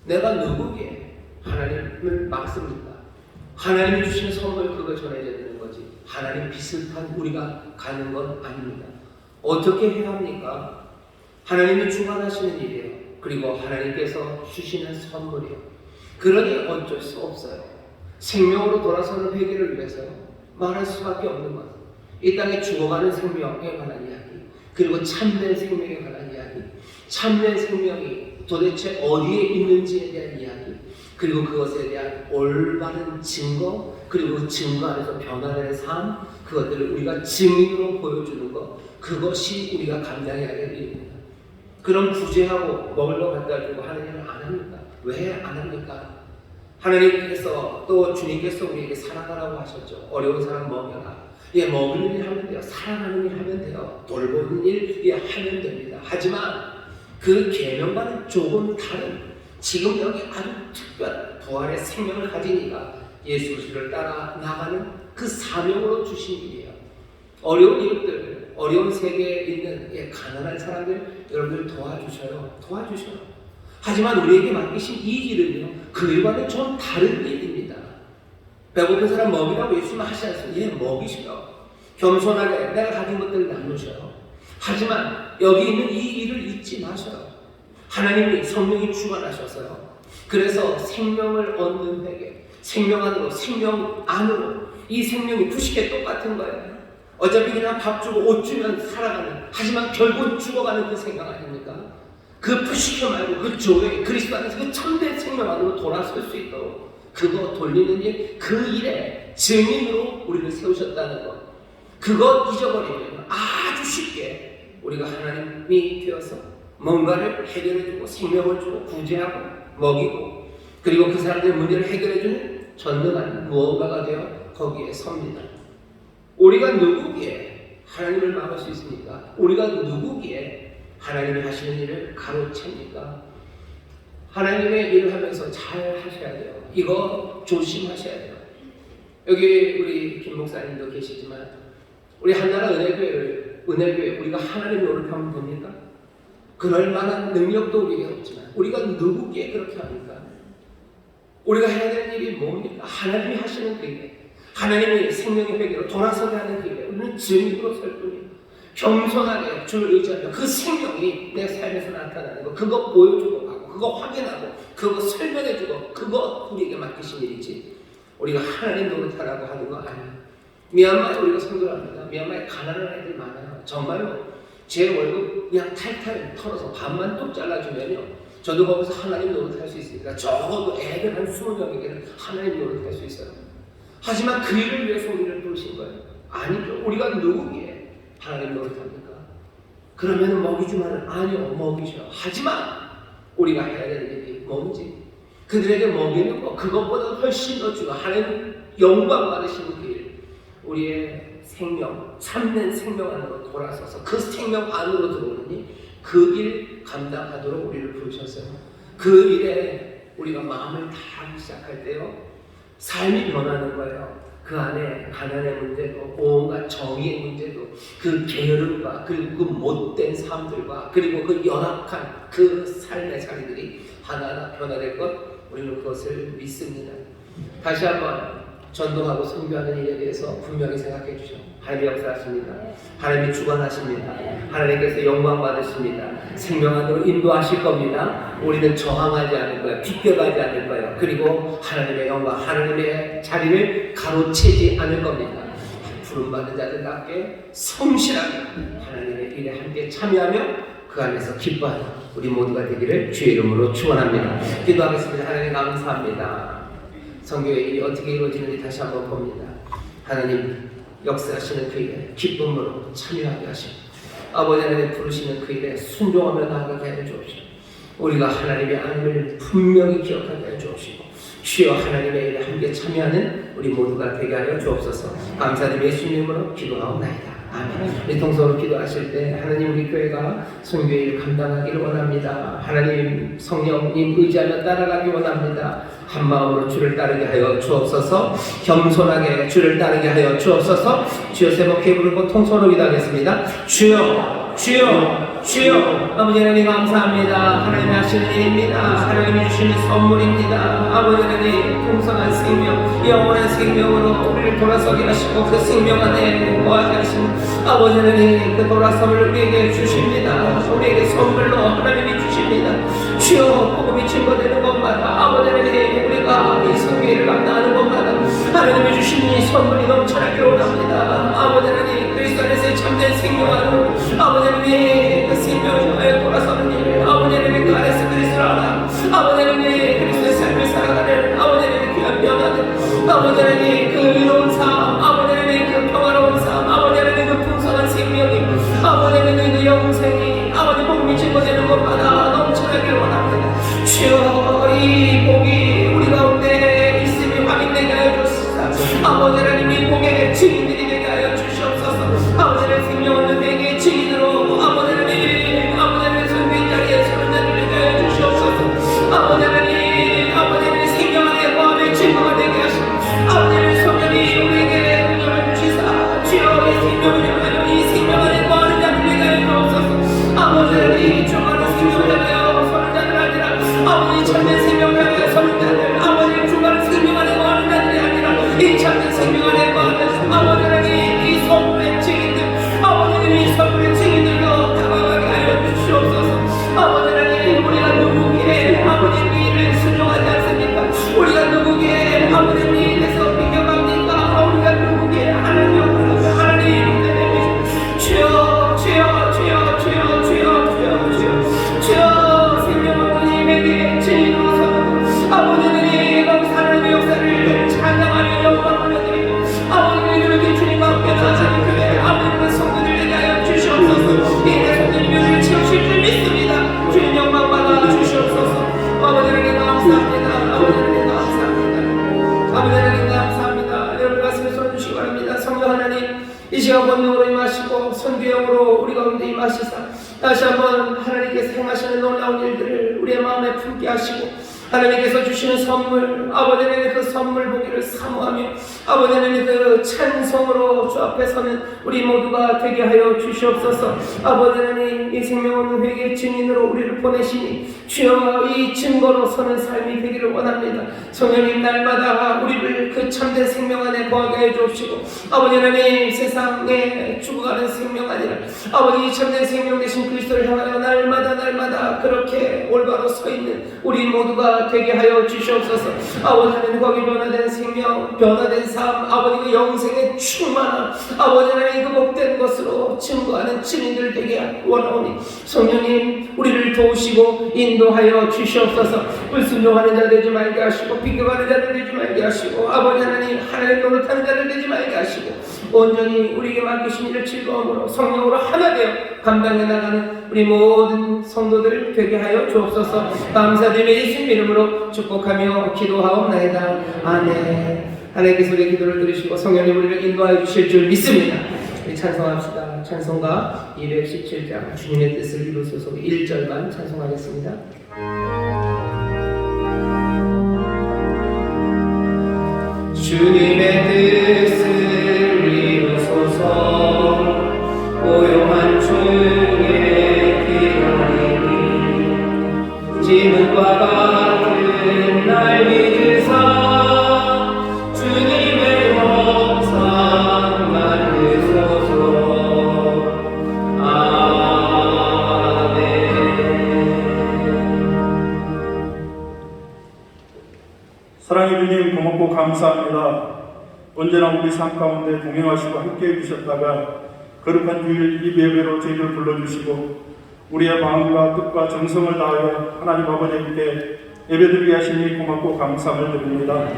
내가 누구에게 하나님을 막습니까? 하나님이 주시는 선물 그거 전해져야 되는 거지. 하나님 비슷한 우리가 가는 건 아닙니다. 어떻게 해야 합니까? 하나님이 주관하시는 일이에요. 그리고 하나님께서 주시는 선물이에요. 그러니 어쩔 수 없어요. 생명으로 돌아서는 회개를 위해서요. 말할 수밖에 없는 것. 이 땅에 죽어가는 생명에 관한 이야기 그리고 참된 생명에 관한 이야기 참된 생명이 도대체 어디에 있는지에 대한 이야기 그리고 그것에 대한 올바른 증거 그리고 그 증거 안에서 변화되는 삶 그것들을 우리가 증인으로 보여주는 것 그것이 우리가 감당해야 될 일입니다. 그럼 구제하고 먹을 거 갖다 주고 하는 일을 안 합니까? 왜 안 합니까? 하나님께서 또 주님께서 우리에게 살아가라고 하셨죠. 어려운 사람 먹여라. 먹는 일 하면 돼요. 사랑하는 일 하면 돼요. 돌보는 일 하면 됩니다. 하지만 그 계명과는 조금 다른 지금 여기 아주 특별한 부활의 생명을 가진 이가 예수를 따라 나가는 그 사명으로 주신 일이에요. 어려운 이웃들, 어려운 세계에 있는 가난한 사람들 여러분들 도와주셔요. 하지만 우리에게 맡기신 이 일은요 그 일과는 좀 다른 일입니다. 배고픈 사람 먹이라고 예수님 하시지 않습니까? 먹이셔요. 겸손하게 내가 가진 것들을 나누셔요. 하지만 여기 있는 이 일을 잊지 마셔요. 하나님이 성령이 주관하셔서요. 그래서 생명을 얻는 회개, 생명 안으로 이 생명이 90개 똑같은 거예요. 어차피 그냥 밥 주고 옷 주면 살아가는 하지만 결국 죽어가는 그 생각 아닙니까? 그 푸시켜 말고 그 조회 그리스도 안에서 그 참된 생명 안으로 돌아설 수 있도록 그거 돌리는 일, 그 일에 증인으로 우리를 세우셨다는 것 그것 잊어버리면 아주 쉽게 우리가 하나님이 되어서 뭔가를 해결해주고 생명을 주고 구제하고 먹이고 그리고 그 사람들의 문제를 해결해주는 전능한 무언가가 되어 거기에 섭니다. 우리가 누구기에 하나님을 막을 수 있습니까? 우리가 누구기에 하나님이 하시는 일을 가로챕니까? 하나님의 일을 하면서 잘 하셔야 돼요. 이거 조심하셔야 돼요. 여기 우리 김 목사님도 계시지만 우리 한나라 은혜교회 우리가 하나님 노릇하면 됩니까? 그럴 만한 능력도 우리에게 없지만 우리가 누구기에 그렇게 합니까? 우리가 해야 되는 일이 뭡니까? 하나님이 하시는 그 일, 하나님이 생명의 회개로 돌아서게 하는 그 일에 우리는 증인으로 설 뿐이에요. 겸손하게 주를 의지하며 그 생명이 내 삶에서 나타나는 거 그거 보여주고 가고 그거 확인하고 그거 설명해주고 그거 우리에게 맡기신 일이지 우리가 하나님 노릇하라고 하는 거 아니에요. 미얀마에 우리가 선교를 합니다. 미얀마에 가난한 애들 많아요. 정말로 제 월급 그냥 탈탈 털어서 반만 뚝 잘라주면요 저도 거기서 하나님 노릇할 수 있습니다. 적어도 애들 한 20명에게는 하나님 노릇할 수 있어요. 하지만 그 일을 위해서 우리를 부르신 거예요. 아니죠. 우리가 누구기에 하나님 노릇합니까? 그러면 먹이주만은 아니요 먹이죠. 하지만 우리가 해야 되는 일이 뭔지 그들에게 먹이는 거 그것보다 훨씬 더 중요한 하나님 영광 받으시는 그 일 우리의 생명, 참된 생명 안으로 돌아서서 그 생명 안으로 들어오니 그 일 감당하도록 우리를 부르셨어요. 그 일에 우리가 마음을 다하기 시작할 때요, 삶이 변하는 거예요. 그 안에 가난의 문제도, 온갖 정의의 문제도, 그 게으름과 그리고 그 못된 삶들과 그리고 그 연약한 그 삶의 자리들이 하나하나 변화될 것, 우리는 그것을 믿습니다. 다시 한번 전도하고 선교하는 일에 대해서 분명히 생각해 주시오. 하나님이 역사하십니다. 하나님이 주관하십니다. 하나님께서 영광 받으십니다. 생명 안으로 인도하실 겁니다. 우리는 저항하지 않을 거예요. 비껴가지 않을 거예요. 그리고 하나님의 영광, 하나님의 자리를 가로채지 않을 겁니다. 부름받은 자들답게 성실하게 하나님의 일에 함께 참여하며 그 안에서 기뻐하는 우리 모두가 되기를 주의 이름으로 축원합니다. 기도하겠습니다. 하나님 감사합니다. 성교의 일이 어떻게 이루어지는지 다시 한번 봅니다. 하나님 역사하시는 그 일에 기쁨으로 참여하게 하시고 아버지 하나님 부르시는 그 일에 순종하며 나아가게 하여 주옵시고 우리가 하나님의 아님을 분명히 기억하게 하여 주옵시고 주여 하나님의 일에 함께 참여하는 우리 모두가 되게 하여 주옵소서. 감사드리며 예수님 이름으로 기도하옵나이다. 아멘. 우리 동서로 기도하실 때 하나님 우리 교회가 선교일 감당하기를 원합니다. 하나님 성령님 의지하며 따라가기 원합니다. 한 마음으로 주를 따르게 하여 주옵소서. 겸손하게 주를 따르게 하여 주옵소서. 주여 세 번 부르고 통성으로 기도하겠습니다. 주여 주여 주여. 아버지 하나님 감사합니다. 하나님이 하시는 일입니다. 하나님이 주시는 선물입니다. 아버지 하나님 풍성한 생명, 영원한 생명으로 우리를 돌아서게 하시고 그 생명 안에 거하게 하시는 아버지 하나님 그 돌아섬을 우리에게 주십니다. 우리에게 선물로 하나님이 주십니다. 주여 복음이 증거되는 것마다 아버지 하나님 우리가 이 성교회를 감당하는 것마다 하나님이 주신 이 선물이 넘쳐나기를 원합니다. 아버지 하나님 그리스도 안에서의 참된 생명 안으로 아버지 하나님 그 생명을 돌아서는 일 아버지 하나님 그 안에서 그리스도를 알아 아버지 하나님 그리스도의 삶을 살아가는 아버지 하나님 귀한 변화들 아버지 하나님 그 의로운 삶 아버지 하나님 그 평화로운 삶 아버지 하나님 그 풍성한 생명이 아버지 하나님 그 영생이 아버지 복음이 증거되는 것마다 넘쳐나기를 원합니다. 주여 이 복이 우리 가운데 있음이 확인되게 하여 주시옵소서. 아버지 하나님 이 복의 증인들이 되게 하여 주시옵소서. 아버지 하나님 생명 없는 내게 증인으로 아버지 하나님 선교의 자리에 서는 자들을 되게 하여 주시옵소서. 아버지 하나님 생명 안에 거하며 증거가 되게 하시고 아버지 하나님 성령이 우리에게 능력을 주시사 주여 이 생명을 향하여 이 생명 안에 거하는 자들을 되게 하여 주옵소서. 아버지 하나님 주어가는 생명을 향하여 서는 자들 아니라 아버지 참된 생명을 향하여 서는 자들 아버지 주어가는 생명 안에 거하는 자들이 아니라 이 참된 생명 안에 거하는 아버지 하나님 이 선물의 증인들 아버지 하나님 이 선물의 증인들로 다가가게 하여 주시옵소서. 아버지 하나님 우리가 누구기에 아버지 일을 순종하지 않습니까? 우리가 누구기에 아버지 일에서 비껴갑니까? 우리가 누구기에 하나님 옆에 하나님 주여 주여 주여 주여 주여 주여 주여 주여 생명 하나님에게 증인으로 서고 아버지 하나님 하나님의 역사를 찬양하며 영광을 드리고 아버지 이렇게 주님과 함께 나아가는 교회 아버지 성도들 되게 하여 주시옵소서. 이내 성도님이 우리를 채우실 줄 믿습니다. 주님 영광 받아 주시옵소서. 아버지 하나님 감사합니다. 아버지 하나님 감사합니다. 아버지 하나님 감사합니다. 여러분 가슴에 손 주시기 바랍니다. 성령 하나님 이 시간 권능으로 임하시고 선교형으로 우리 가운데 임하시사 다시 한번 하나님께서 행하시는 놀라운 일들을 우리의 마음에 품게 하시고 하나님께서 주시는 선물 아버지 하나님 그 선물 보기를 사모하며 아버지 하나님 그 찬송으로 주 앞에 서는 우리 모두가 되게 하여 주시옵소서. 아버지 하나님 이 생명 없는 회개의 증인으로 우리를 보내시니 주여 이 증거로 서는 삶이 되기를 원합니다. 성령님 날마다 우리를 그 참된 생명 안에 거하게 해 주옵시고 아버지 하나님 세상에 죽어가는 생명 아니라 아버지 참된 생명 되신 그리스도를 향하여 날마다 그렇게 올바로 서 있는 우리 모두가 되게 하여 주시옵소서. 아버지 하나님 거기 변화된 생명 변화된 삶 아버지 그 영생의 충만함 아버지 하나님 그 복된 것으로 증거하는 증인들 되게 원하오니 성령님 우리를 도우시고 인도하여 주시옵소서. 불순종하는 자 되지 말게 하시고 비교하는 자들 되지 말게 하시고 아버지 하나님 하나님 노릇하는 자들 되지 말게 하시고 온전히 우리에게 맡기신 일을 즐거움으로 성령으로 하나 되어 감당해 나가는 우리 모든 성도들 되게 하여 주옵소서. 감사드리며 예수님 이름으로 축복하며 기도하옵나이다. 아멘. 하나님께서 우리의 기도를 들으시고 성령님 우리를 인도하여 주실 줄 믿습니다. 우리 찬송합시다. 찬송가 217장 주님의 뜻을 이루소서 1절만 찬송하겠습니다. 주님의 뜻을 이루소서 고요한 중에 기다리니 지금과 같은 날 믿으사 주님의 영상 만드소서. 아멘. 사랑해 주님 고맙고 감사합니다. 언제나 우리 삶 가운데 동행하시고 함께해 주셨다가 거룩한 주일 이 예배로 저희를 불러주시고 우리의 마음과 뜻과 정성을 다하여 하나님 아버지께 예배드리게 하시니 고맙고 감사를 드립니다.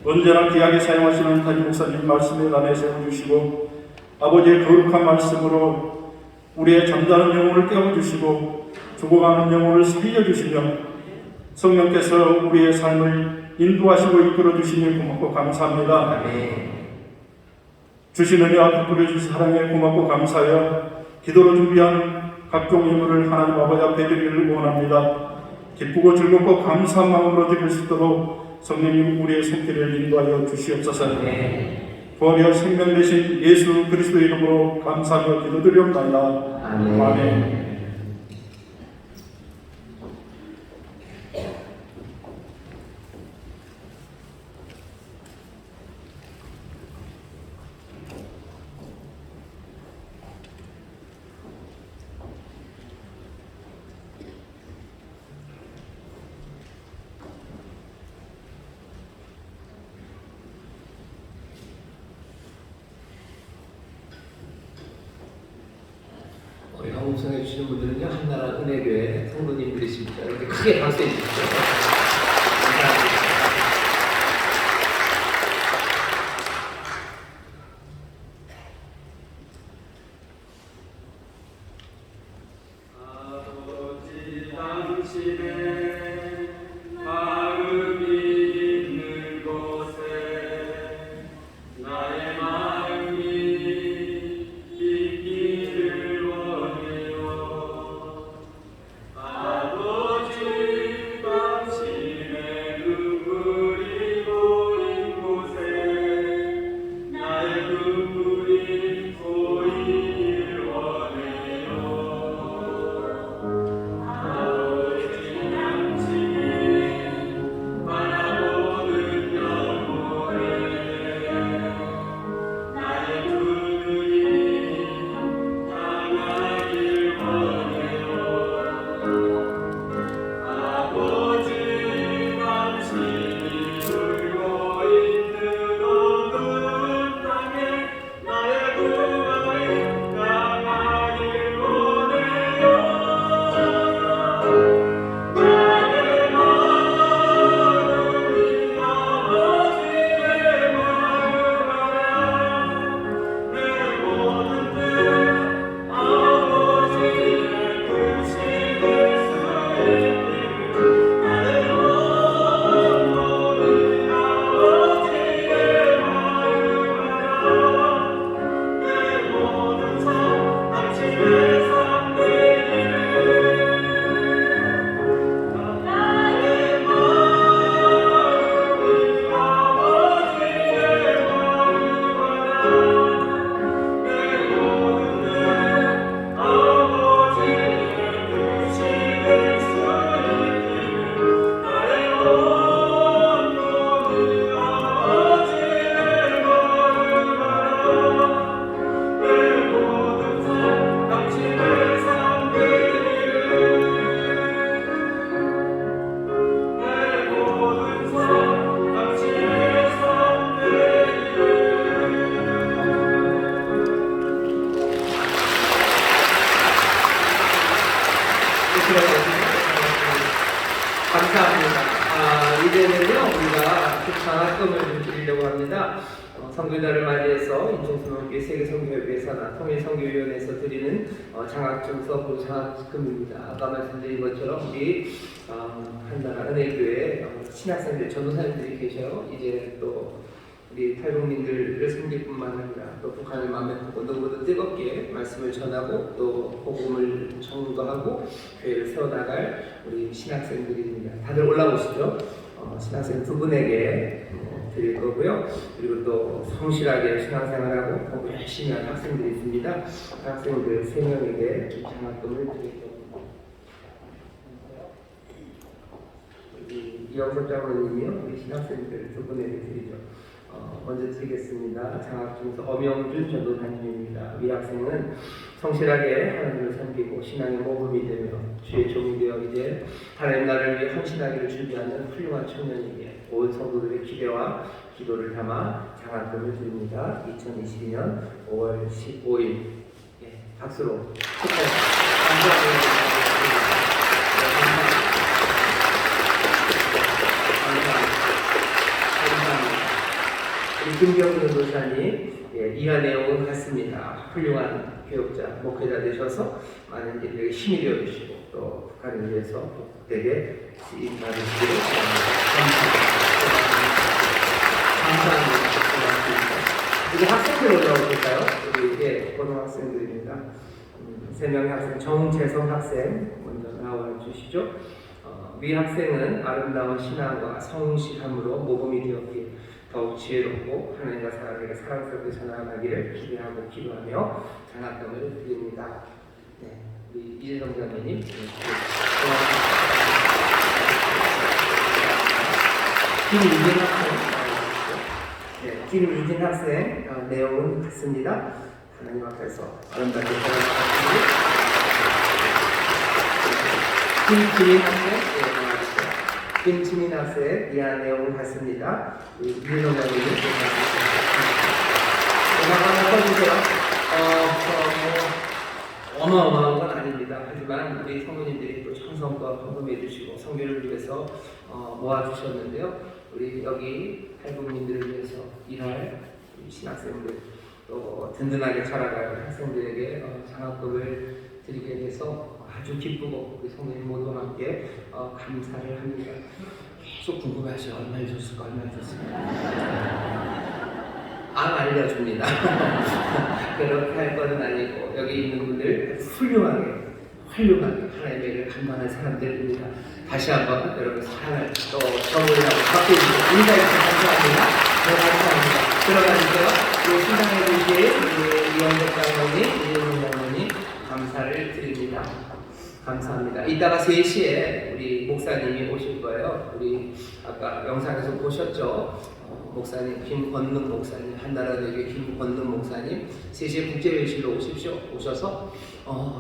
언제나 귀하게 사용하시는 담임 목사님 말씀에 단에 세워주시고 아버지의 거룩한 말씀으로 우리의 잠자는 영혼을 깨워주시고 죽어가는 영혼을 살려주시며 성령께서 우리의 삶을 인도하시고 이끌어주시니 고맙고 감사합니다. 주신 은혜와 베풀어 주신 사랑에 고맙고 감사하여 기도로 준비한 각종 예물을 하나님 아버지 앞에 드리기를 원합니다. 기쁘고 즐겁고 감사한 마음으로 드릴 수 있도록 성령님 우리의 손길을 인도하여 주시옵소서. 부활이여 생명 되신 예수 그리스도의 이름으로 감사하며 기도드리옵나이다. 아멘. 우리 감동성해 주시는 분들은요 한나라 은혜교회 성도님들이십니다. 이렇게 크게 박수해 주십시오. 감사합니다. 아버지 당신의 마음이 있는 곳에 나의 마음이 있기를 원해요. 아버지 당신의 눈물이 고인 곳에 나의 눈물이 고이길 원해요. 아버지 당신이 바라보는 영혼에 나의 두 눈이 향하길 원해요. 아버지 당신이 울고 있는 어두운 땅에 나의 구원이 향하길 원해요. 나의 마음이 아버지의 마음 알아. 내 모든 뜻 아버지의 뜻이 될 수 있기를. 나의 온몸이 아버지의 마음 알아. 내 모든 삶 당신의 삶 되기를. 나의 마음이 아버지의 마음 알아. 내 모든 뜻 아버지의 뜻이 될 수 있기를. 나의 온몸이 아버지의 마음 알아. 내 모든 삶 당신의 삶 되기를. 내 모든 삶 당신의 삶 되기를. 감사합니다. 이제는요 우리가 장학금을 좀 드리려고 합니다. 선교단을 맞이해서 인종수목교회 세계선교협의회 산하 통일선교위원회에서 드리는 장학금 수업으로 장학금입니다. 아까 말씀드린 것처럼 우리 한나라 은혜교회 신학생들 전도사님들이 계셔요. 이제 또 우리 탈북민들을 섬길 뿐만 아니라 또 북한을 마음에 품고 너무도 뜨겁게 말씀을 전하고 또 복음을 전도하고 교회를 세워나갈 우리 신학생들입니다. 다들 올라오시죠? 신학생 두 분에게 드릴 거고요. 그리고 또 성실하게 신앙생활하고 공부 열심히 하는 학생들이 있습니다. 그 학생들 3명에게 장학금을 드릴 겁니다. 이영석 장로님이요, 우리 신학생들 두 분에게 드리죠. 먼저 드리겠습니다. 장학중에서 엄영준 전도사님입니다. 이 학생은 성실하게 하나님을 섬기고 신앙의 모범이 되며 주의 종이 되어 이제 하나님 나라를 위해 헌신하기를 준비하는 훌륭한 청년에게 온 성도들의 기대와 기도를 담아 장학금을 드립니다. 2022년 5월 15일 박수로 축하드립니다. 김경준 도사님, 이하 내용은 같습니다. 훌륭한 교육자, 목회자 되셔서 많은 이들에게 힘이 되어주시고 또 북한을 위해서 복되게 쓰임 받으시기를 감사합니다. 이제 학생들 올라오실까요? 우리 고등학생들입니다. 3명의 학생, 정재성 학생 먼저 나와 주시죠. 위 학생은 아름다운 신앙과 성실함으로 모범이 되었기에 더욱 지혜롭고 하나님과 사람에게 사랑스럽게 전화하기를 기대하고 기도하며 장학금을 드립니다. 네, 우리 이재성 장로님. 김유진 학생. 네, 김유진 학생 내용은 같습니다. 하나님 앞에서 아름답게 전화하기를. 김지민 학생. 김지민 학생 이하 내용은 같습니다. 이재성 장로님 한번 써주세요. 어마어마한 건 아닙니다. 하지만 우리 성도님들이 또 청성과 헌금해 주시고 성교를 위해서 모아주셨는데요. 우리 여기 탈북민들을 위해서 일할 신학생들 또 든든하게 자라갈 학생들에게 장학금을 드리게 돼서 아주 기쁘고 우리 성도님 모두 함께 감사를 합니다. 계속 궁금해하시죠. 얼마나 줬을까? 안 알려줍니다. 그렇게 할 것은 아니고 여기 있는 분들 훌륭하게 하나님의 일을 감당할 사람들입니다. 다시 한번 여러분 사랑을 또 정의라고 받게 해주시고 인사해주셔서 감사합니다. 네, 감사합니다. 들어가주세요. 우리 신앙해 주신 이원석 장로님, 이재용 장로님 감사를 드립니다. 감사합니다. 이따가 3시에 우리 목사님이 오실 거예요. 우리 아까 영상에서 보셨죠? 목사님 김권능 목사님, 한나라대교 김권능 목사님 3시에 국제회의실로 오십시오. 오셔서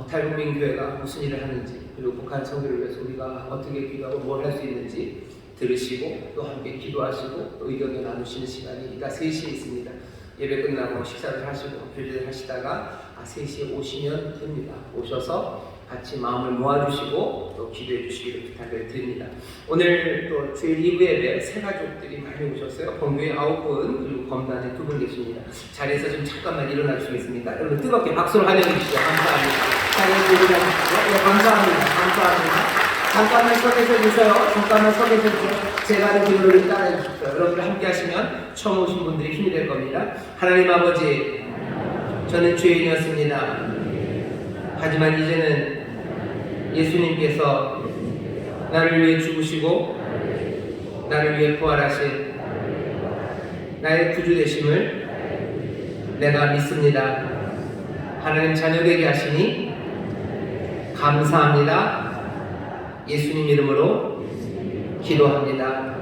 탈북민 교회가 무슨 일을 하는지 그리고 북한 선교를 위해서 우리가 어떻게 기도하고 뭘 할 수 있는지 들으시고 또 함께 기도하시고 또 의견을 나누시는 시간이 이따 3시에 있습니다. 예배 끝나고 식사를 하시고 교제를 하시다가 3시에 오시면 됩니다. 오셔서 같이 마음을 모아주시고 또 기도해 주시기를 부탁을 드립니다. 오늘 또 제2부 예배 새 가족들이 많이 오셨어요. 본교에 9분 그리고 검단에 2분 계십니다. 자리에서 좀 잠깐만 일어나 주시겠습니까? 여러분 뜨겁게 박수로 환영해 주시죠. 감사합니다. 자리에서 일어나 주시죠. 네, 감사합니다. 잠깐만 서 계셔 주세요. 잠깐만 서 계셔 주세요. 제가 하는 기도를 따라해 주십시오. 여러분들 함께 하시면 처음 오신 분들이 힘이 될 겁니다. 하나님 아버지, 저는 죄인이었습니다. 하지만 이제는 예수님께서 나를 위해 죽으시고 나를 위해 부활하신 나의 구주 되심을 내가 믿습니다. 하나님 자녀 되게 하시니 감사합니다. 예수님 이름으로 기도합니다.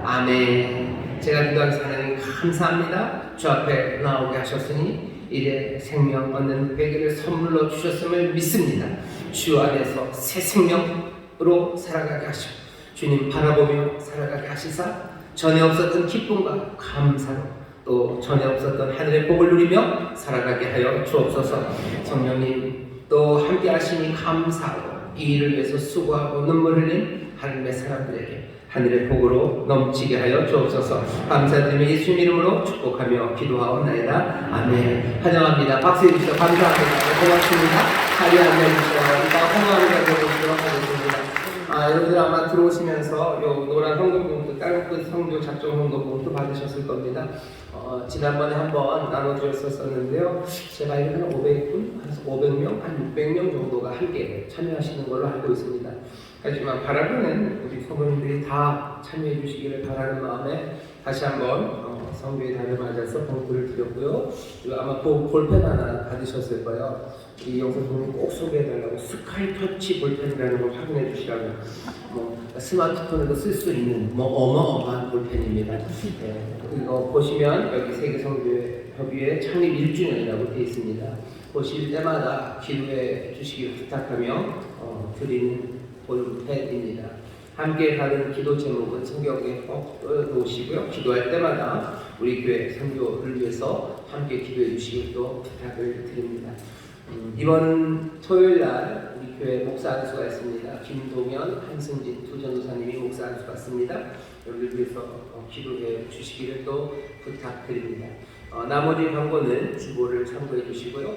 아멘. 제가 기도하면서 하나님 감사합니다. 주 앞에 나오게 하셨으니 이제 생명 얻는 베개를 선물로 주셨음을 믿습니다. 주 안에서 새 생명으로 살아가게 하시고 주님 바라보며 살아가게 하시사 전에 없었던 기쁨과 감사로 또 전에 없었던 하늘의 복을 누리며 살아가게 하여 주옵소서. 성령님 또 함께 하시니 감사하고 이 일을 위해서 수고하고 눈물 흘린 하나님의 사람들에게 하늘의 복으로 넘치게 하여 주옵소서. 감사드리며 예수님 이름으로 축복하며 기도하옵나이다. 아멘. 환영합니다. 박수해 주시죠. 감사합니다. 고맙습니다. 자리에 앉아주시죠. 이따 홍보하는 자리에 오시도록 하겠습니다. 여러분들 아마 들어오시면서 요 노란 헌금봉투, 땅끝 성교 작정 헌금봉투 받으셨을 겁니다. 지난번에 한번 나눠주셨었는데요. 제가 알기로는 500분, 한 500명, 한 600명 정도가 함께 참여하시는 걸로 알고 있습니다. 하지만 바라기는 우리 성도님들이 다 참여해 주시기를 바라는 마음에 다시 한번 성교의 달을 맞아서 봉투를 드렸고요. 그리고 아마 볼펜 하나 받으셨을 거예요. 이 영상통을 꼭 소개해달라고 스카이터치 볼펜이라는 걸 확인해 주시라고. 스마트폰에도 쓸 수 있는 어마어마한 볼펜입니다. 이거 보시면 여기 세계성교회 협의회 창립 1주년이라고 되어 있습니다. 보실 때마다 기도해 주시길 부탁하며 드리는 볼펜입니다. 함께 가는 기도 제목은 성경에 꼭 놓으시고요. 기도할 때마다 우리 교회 선교를 위해서 함께 기도해 주시길 또 부탁을 드립니다. 이번 토요일 날 우리 교회 목사 안수가 있습니다. 김동현, 한승진 두 전도사님이 목사 안수 받습니다. 여기를 위해서 기도해 주시기를 또 부탁드립니다. 나머지 광고는 주보를 참고해 주시고요.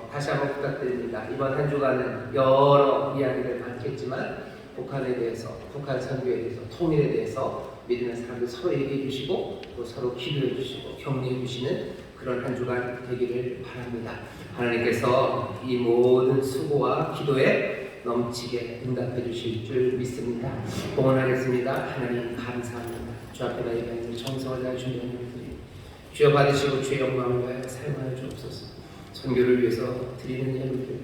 다시 한번 부탁드립니다. 이번 한 주간은 여러 이야기를 받겠지만 북한에 대해서, 북한 선교에 대해서, 통일에 대해서 믿음의 사람들 서로 얘기해 주시고 또 서로 기도해 주시고 격려해 주시는 그런 한 주간 되기를 바랍니다. 하나님께서 이 모든 수고와 기도에 넘치게 응답해 주실 줄 믿습니다. 봉헌하겠습니다. 하나님 감사합니다. 주 앞에 나의 가인을 정성을 다해 준비하는 분들이 주여 받으시고 주의 영광을 위하여 사용하여 주옵소서. 선교를 위해서 드리는 예물들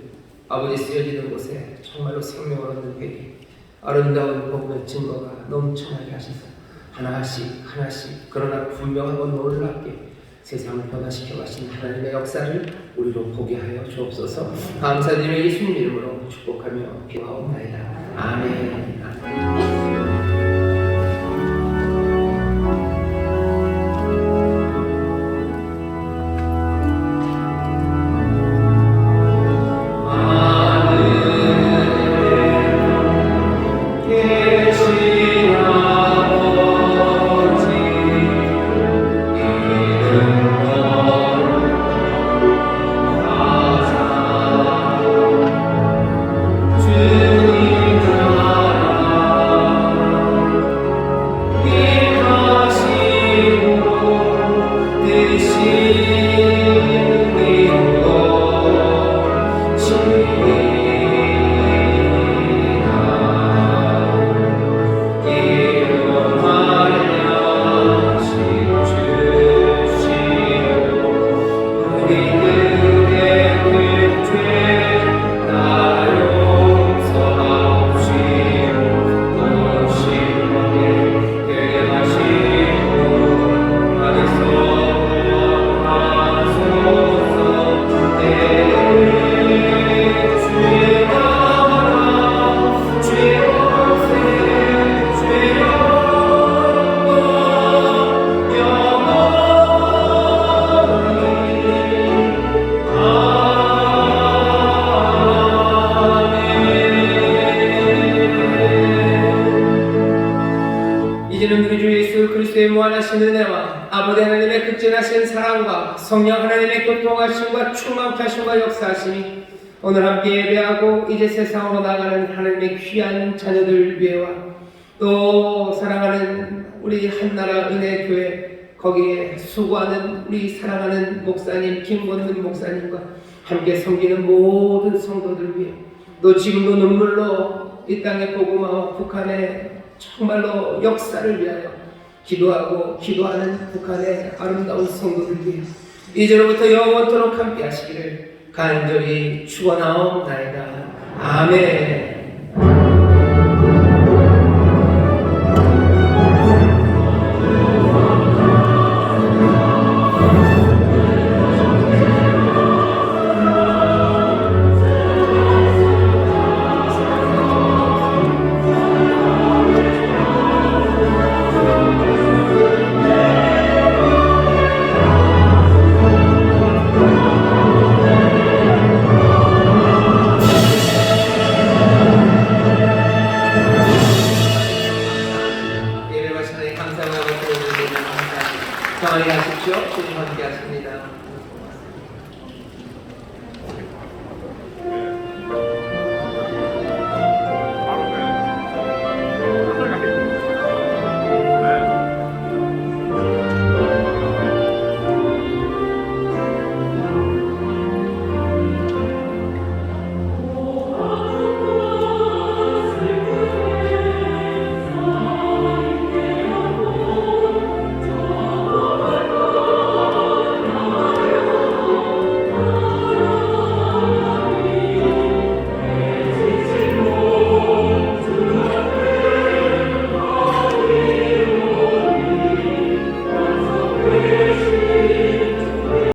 아버지 쓰여지는 곳에 정말로 생명을 얻는 회개 아름다운 복음의 증거가 넘쳐나게 하셔서 하나씩 그러나 분명하고 놀랍게 세상을 변화시켜 가신 하나님의 역사를 우리로 보게 하여 주옵소서. 감사드리며 예수님 이름으로 축복하며 기도하옵나이다. 아멘. 이제는 우리 주 예수 그리스도의 무한하신 은혜와 아버지 하나님의 극진하신 사랑과 성령 하나님의 교통하심과 충만케 하심과 역사하심이 오늘 함께 예배하고 이제 세상으로 나가는 하나님의 귀한 자녀들 위해와 또 사랑하는 우리 한나라 은혜교회 거기에 수고하는 우리 사랑하는 목사님 김권능 목사님과 함께 섬기는 모든 성도들 위해 또 지금도 눈물로 이 땅의 복음화와 북한의 정말로 역사를 위하여 기도하고 기도하는 북한의 아름다운 성도들 위해 이제로부터 영원토록 함께 하시기를 간절히 축원하옵나이다. 아멘. 평안히 하십시오. 주님 함께 하십니다.